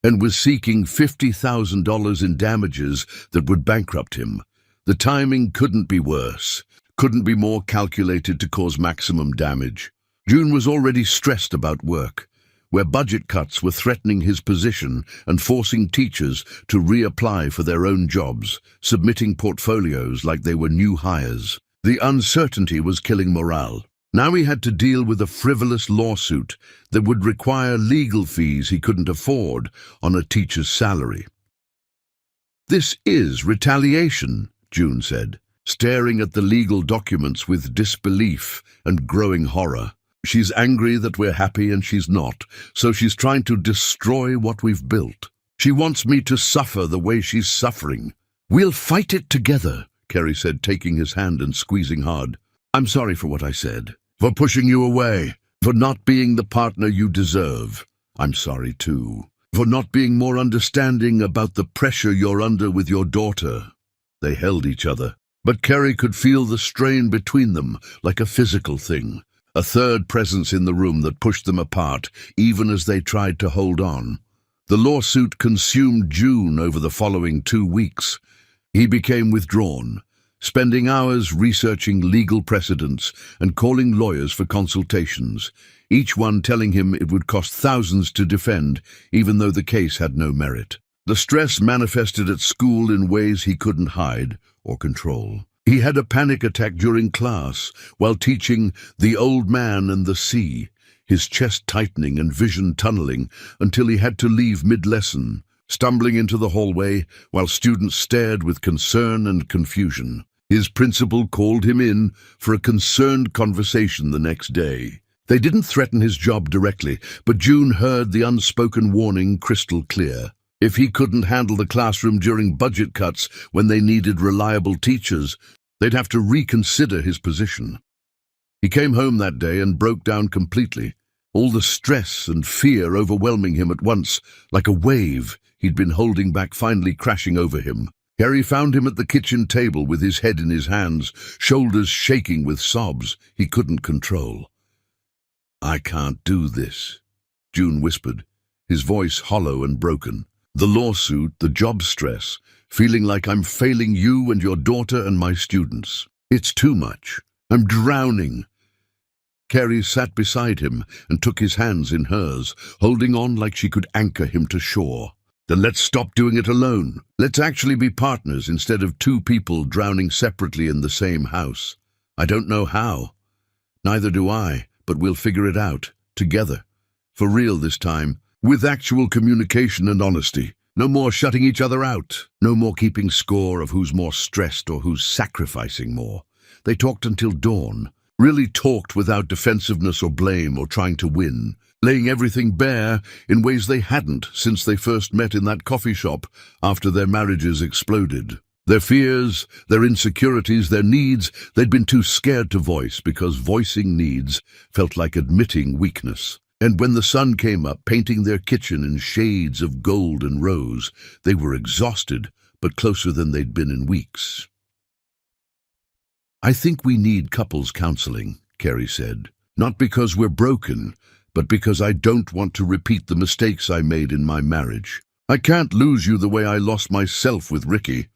and was seeking $50,000 in damages that would bankrupt him. The timing couldn't be worse, couldn't be more calculated to cause maximum damage. June was already stressed about work, where budget cuts were threatening his position and forcing teachers to reapply for their own jobs, submitting portfolios like they were new hires. The uncertainty was killing morale. Now he had to deal with a frivolous lawsuit that would require legal fees he couldn't afford on a teacher's salary. "This is retaliation," June said, staring at the legal documents with disbelief and growing horror. "She's angry that we're happy and she's not, so she's trying to destroy what we've built. She wants me to suffer the way she's suffering." "We'll fight it together," Kerry said, taking his hand and squeezing hard. "I'm sorry for what I said, for pushing you away, for not being the partner you deserve. I'm sorry too, for not being more understanding about the pressure you're under with your daughter." They held each other, but Kerry could feel the strain between them like a physical thing. A third presence in the room that pushed them apart, even as they tried to hold on. The lawsuit consumed June over the following 2 weeks. He became withdrawn, spending hours researching legal precedents and calling lawyers for consultations, each one telling him it would cost thousands to defend, even though the case had no merit. The stress manifested at school in ways he couldn't hide or control. He had a panic attack during class while teaching The Old Man and the Sea, his chest tightening and vision tunneling until he had to leave mid-lesson, stumbling into the hallway while students stared with concern and confusion. His principal called him in for a concerned conversation the next day. They didn't threaten his job directly, but June heard the unspoken warning crystal clear. If he couldn't handle the classroom during budget cuts when they needed reliable teachers, they'd have to reconsider his position. He came home that day and broke down completely, all the stress and fear overwhelming him at once, like a wave he'd been holding back finally crashing over him. Kerry found him at the kitchen table with his head in his hands, shoulders shaking with sobs he couldn't control. "I can't do this," June whispered, his voice hollow and broken. "The lawsuit, the job stress, feeling like I'm failing you and your daughter and my students. It's too much. I'm drowning." Kerry sat beside him and took his hands in hers, holding on like she could anchor him to shore. "Then let's stop doing it alone. Let's actually be partners instead of two people drowning separately in the same house. I don't know how. Neither do I, but we'll figure it out, together. For real this time, with actual communication and honesty. No more shutting each other out. No more keeping score of who's more stressed or who's sacrificing more." They talked until dawn, really talked without defensiveness or blame or trying to win, laying everything bare in ways they hadn't since they first met in that coffee shop after their marriages exploded. Their fears, their insecurities, their needs, they'd been too scared to voice because voicing needs felt like admitting weakness. And when the sun came up, painting their kitchen in shades of gold and rose, they were exhausted, but closer than they'd been in weeks. "I think we need couples counseling," Kerry said. "Not because we're broken, but because I don't want to repeat the mistakes I made in my marriage. I can't lose you the way I lost myself with Ricky."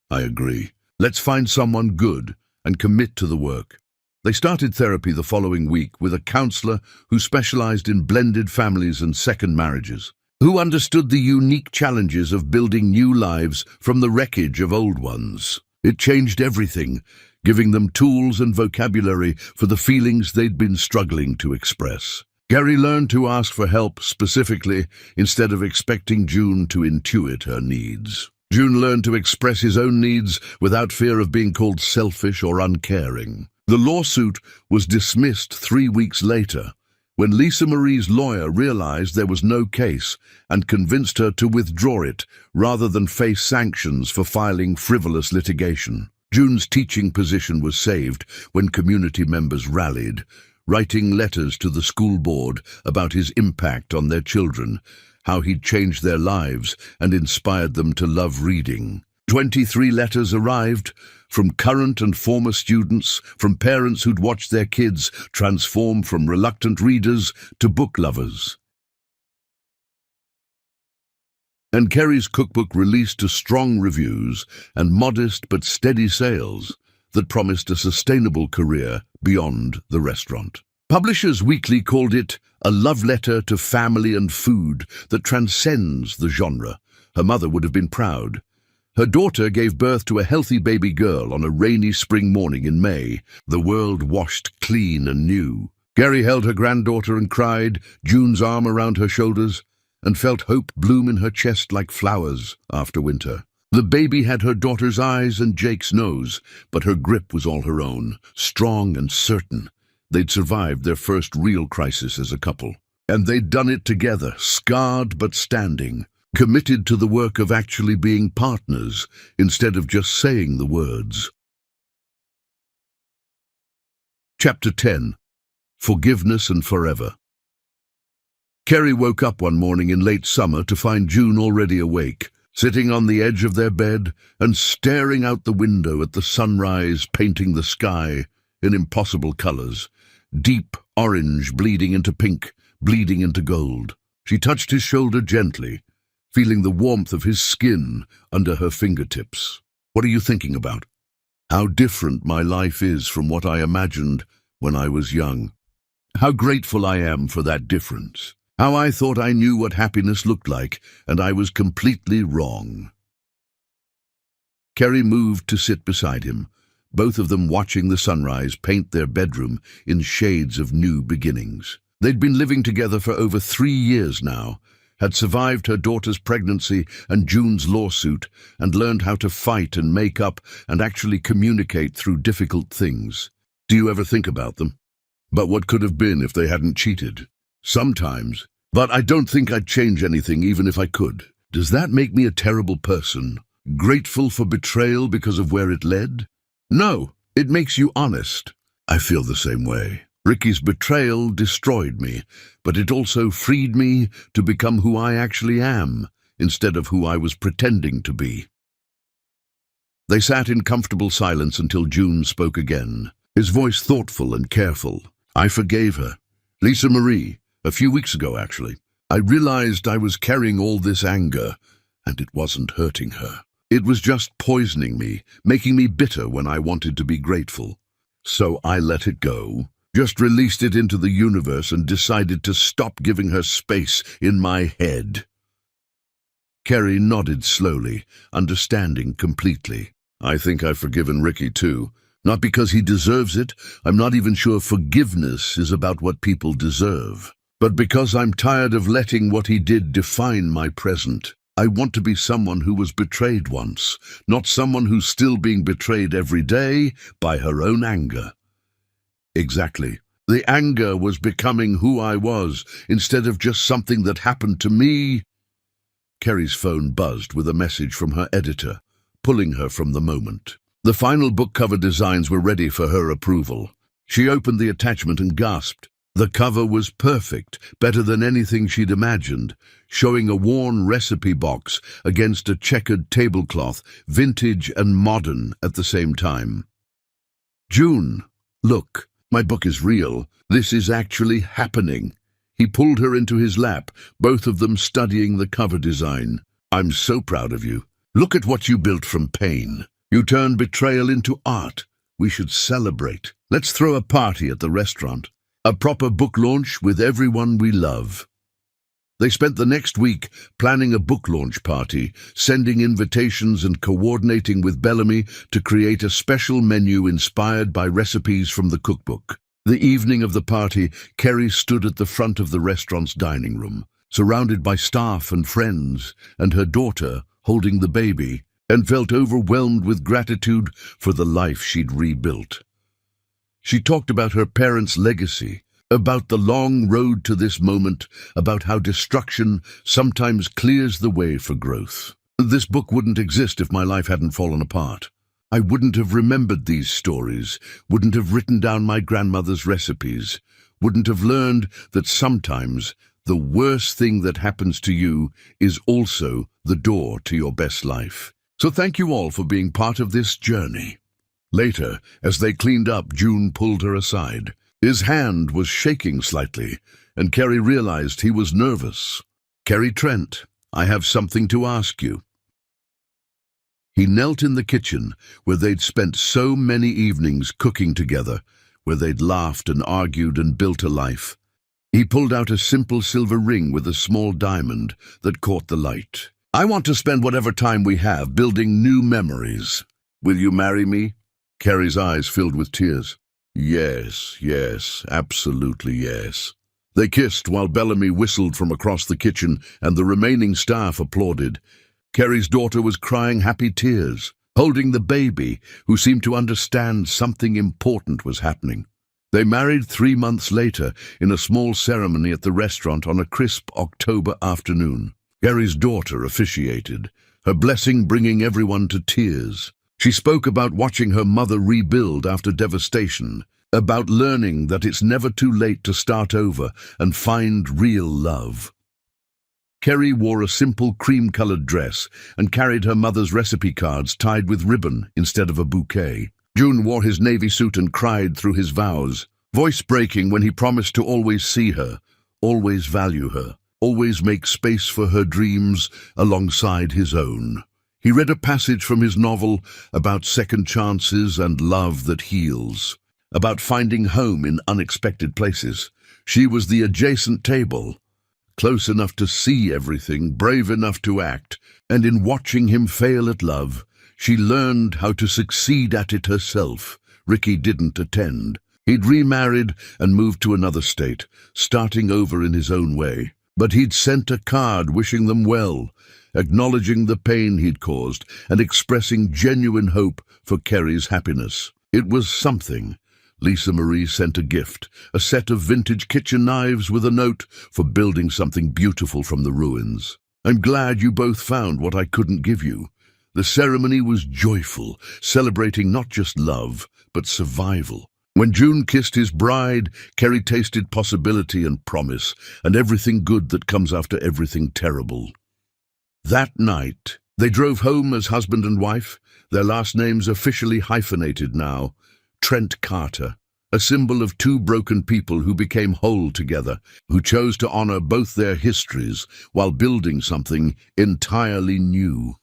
"I agree. Let's find someone good and commit to the work." They started therapy the following week with a counselor who specialized in blended families and second marriages, who understood the unique challenges of building new lives from the wreckage of old ones. It changed everything, giving them tools and vocabulary for the feelings they'd been struggling to express. Gary learned to ask for help specifically instead of expecting June to intuit her needs. June learned to express his own needs without fear of being called selfish or uncaring. The lawsuit was dismissed 3 weeks later, when Lisa Marie's lawyer realized there was no case and convinced her to withdraw it rather than face sanctions for filing frivolous litigation. June's teaching position was saved when community members rallied, writing letters to the school board about his impact on their children, how he'd changed their lives and inspired them to love reading. 23 letters arrived from current and former students, from parents who'd watched their kids transform from reluctant readers to book lovers. And Kerry's cookbook released to strong reviews and modest but steady sales that promised a sustainable career beyond the restaurant. Publishers Weekly called it a love letter to family and food that transcends the genre. Her mother would have been proud. Her daughter gave birth to a healthy baby girl on a rainy spring morning in May. The world washed clean and new. Kerry held her granddaughter and cried, June's arm around her shoulders, and felt hope bloom in her chest like flowers after winter. The baby had her daughter's eyes and Jake's nose, but her grip was all her own, strong and certain. They'd survived their first real crisis as a couple. And they'd done it together, scarred but standing, committed to the work of actually being partners instead of just saying the words. Chapter 10. Forgiveness and Forever. Kerry woke up one morning in late summer to find June already awake, sitting on the edge of their bed and staring out the window at the sunrise painting the sky in impossible colors, deep orange bleeding into pink, bleeding into gold. She touched his shoulder gently, feeling the warmth of his skin under her fingertips. What are you thinking about? How different my life is from what I imagined when I was young. How grateful I am for that difference. How I thought I knew what happiness looked like, and I was completely wrong. Kerry moved to sit beside him, both of them watching the sunrise paint their bedroom in shades of new beginnings. They'd been living together for over 3 years now, had survived her daughter's pregnancy and June's lawsuit, and learned how to fight and make up and actually communicate through difficult things. Do you ever think about them? About what could have been if they hadn't cheated? Sometimes. But I don't think I'd change anything even if I could. Does that make me a terrible person? Grateful for betrayal because of where it led? No, it makes you honest. I feel the same way. Ricky's betrayal destroyed me, but it also freed me to become who I actually am, instead of who I was pretending to be. They sat in comfortable silence until June spoke again, his voice thoughtful and careful. I forgave her. Lisa Marie. A few weeks ago, actually. I realized I was carrying all this anger, and it wasn't hurting her. It was just poisoning me, making me bitter when I wanted to be grateful. So I let it go, just released it into the universe and decided to stop giving her space in my head. Kerry nodded slowly, understanding completely. I think I've forgiven Ricky too. Not because he deserves it. I'm not even sure forgiveness is about what people deserve. But because I'm tired of letting what he did define my present. I want to be someone who was betrayed once, not someone who's still being betrayed every day by her own anger. Exactly. The anger was becoming who I was, instead of just something that happened to me. Kerry's phone buzzed with a message from her editor, pulling her from the moment. The final book cover designs were ready for her approval. She opened the attachment and gasped. The cover was perfect, better than anything she'd imagined, showing a worn recipe box against a checkered tablecloth, vintage and modern at the same time. June, look, my book is real. This is actually happening. He pulled her into his lap, both of them studying the cover design. I'm so proud of you. Look at what you built from pain. You turned betrayal into art. We should celebrate. Let's throw a party at the restaurant. A proper book launch with everyone we love. They spent the next week planning a book launch party, sending invitations and coordinating with Bellamy to create a special menu inspired by recipes from the cookbook. The evening of the party, Kerry stood at the front of the restaurant's dining room, surrounded by staff and friends, and her daughter holding the baby, and felt overwhelmed with gratitude for the life she'd rebuilt. She talked about her parents' legacy, about the long road to this moment, about how destruction sometimes clears the way for growth. This book wouldn't exist if my life hadn't fallen apart. I wouldn't have remembered these stories, wouldn't have written down my grandmother's recipes, wouldn't have learned that sometimes the worst thing that happens to you is also the door to your best life. So thank you all for being part of this journey. Later, as they cleaned up, June pulled her aside. His hand was shaking slightly, and Carrie realized he was nervous. "Carrie Trent, I have something to ask you." He knelt in the kitchen, where they'd spent so many evenings cooking together, where they'd laughed and argued and built a life. He pulled out a simple silver ring with a small diamond that caught the light. "I want to spend whatever time we have building new memories. Will you marry me?" Carrie's eyes filled with tears. "Yes, yes, absolutely yes." They kissed while Bellamy whistled from across the kitchen and the remaining staff applauded. Carrie's daughter was crying happy tears, holding the baby, who seemed to understand something important was happening. They married 3 months later in a small ceremony at the restaurant on a crisp October afternoon. Carrie's daughter officiated, her blessing bringing everyone to tears. She spoke about watching her mother rebuild after devastation, about learning that it's never too late to start over and find real love. Carrie wore a simple cream-colored dress and carried her mother's recipe cards tied with ribbon instead of a bouquet. June wore his navy suit and cried through his vows, voice breaking when he promised to always see her, always value her, always make space for her dreams alongside his own. He read a passage from his novel about second chances and love that heals, about finding home in unexpected places. She was the adjacent table, close enough to see everything, brave enough to act, and in watching him fail at love, she learned how to succeed at it herself. Ricky didn't attend. He'd remarried and moved to another state, starting over in his own way. But he'd sent a card wishing them well, acknowledging the pain he'd caused and expressing genuine hope for Carrie's happiness. It was something. Lisa Marie sent a gift, a set of vintage kitchen knives with a note for building something beautiful from the ruins. "I'm glad you both found what I couldn't give you." The ceremony was joyful, celebrating not just love, but survival. When June kissed his bride, Carrie tasted possibility and promise, and everything good that comes after everything terrible. That night, they drove home as husband and wife, their last names officially hyphenated now, Trent Carter, a symbol of two broken people who became whole together, who chose to honor both their histories while building something entirely new.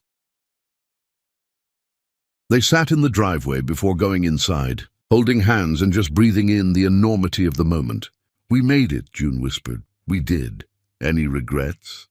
They sat in the driveway before going inside, holding hands and just breathing in the enormity of the moment. "We made it," June whispered. "We did. Any regrets?"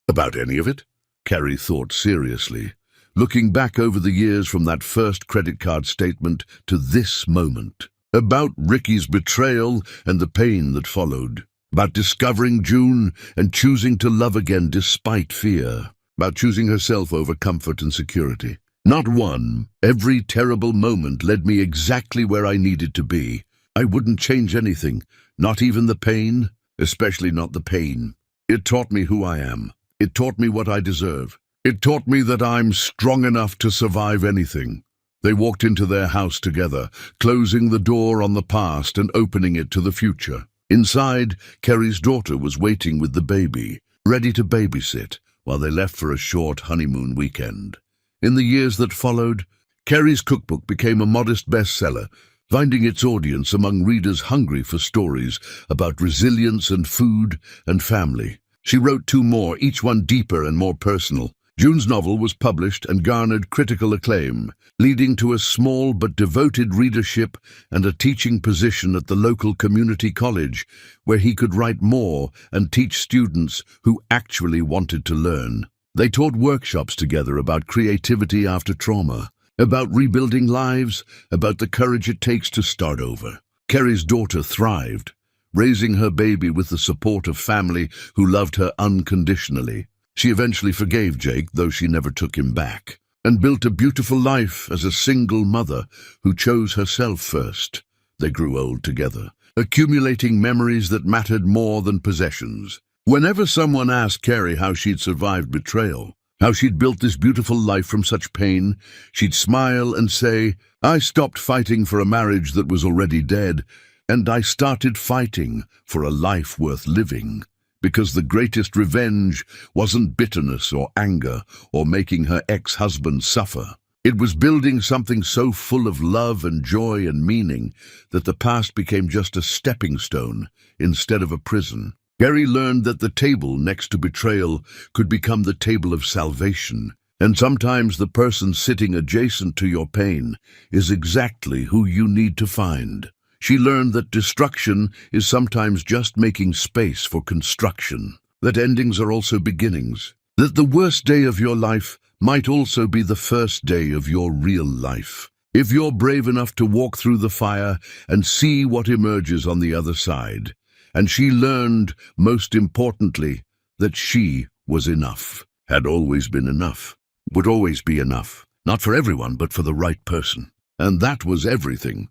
"About any of it?" Carrie thought seriously, looking back over the years from that first credit card statement to this moment. About Ricky's betrayal and the pain that followed. About discovering June and choosing to love again despite fear. About choosing herself over comfort and security. Not one. Every terrible moment led me exactly where I needed to be. I wouldn't change anything, not even the pain, especially not the pain. It taught me who I am. It taught me what I deserve. It taught me that I'm strong enough to survive anything. They walked into their house together, closing the door on the past and opening it to the future. Inside, Carrie's daughter was waiting with the baby, ready to babysit, while they left for a short honeymoon weekend. In the years that followed, Carrie's cookbook became a modest bestseller, finding its audience among readers hungry for stories about resilience and food and family. She wrote 2 more, each one deeper and more personal. June's novel was published and garnered critical acclaim, leading to a small but devoted readership and a teaching position at the local community college, where he could write more and teach students who actually wanted to learn. They taught workshops together about creativity after trauma, about rebuilding lives, about the courage it takes to start over. Carrie's daughter thrived, raising her baby with the support of family who loved her unconditionally. She eventually forgave Jake, though she never took him back, and built a beautiful life as a single mother who chose herself first. They grew old together, accumulating memories that mattered more than possessions. Whenever someone asked Carrie how she'd survived betrayal, how she'd built this beautiful life from such pain. She'd smile and say, "I stopped fighting for a marriage that was already dead, and I started fighting for a life worth living." Because the greatest revenge wasn't bitterness or anger or making her ex-husband suffer. It was building something so full of love and joy and meaning that the past became just a stepping stone instead of a prison. Gary learned that the table next to betrayal could become the table of salvation. And sometimes the person sitting adjacent to your pain is exactly who you need to find. She learned that destruction is sometimes just making space for construction, that endings are also beginnings, that the worst day of your life might also be the first day of your real life. If you're brave enough to walk through the fire and see what emerges on the other side. And she learned, most importantly, that she was enough, had always been enough, would always be enough, not for everyone, but for the right person. And that was everything.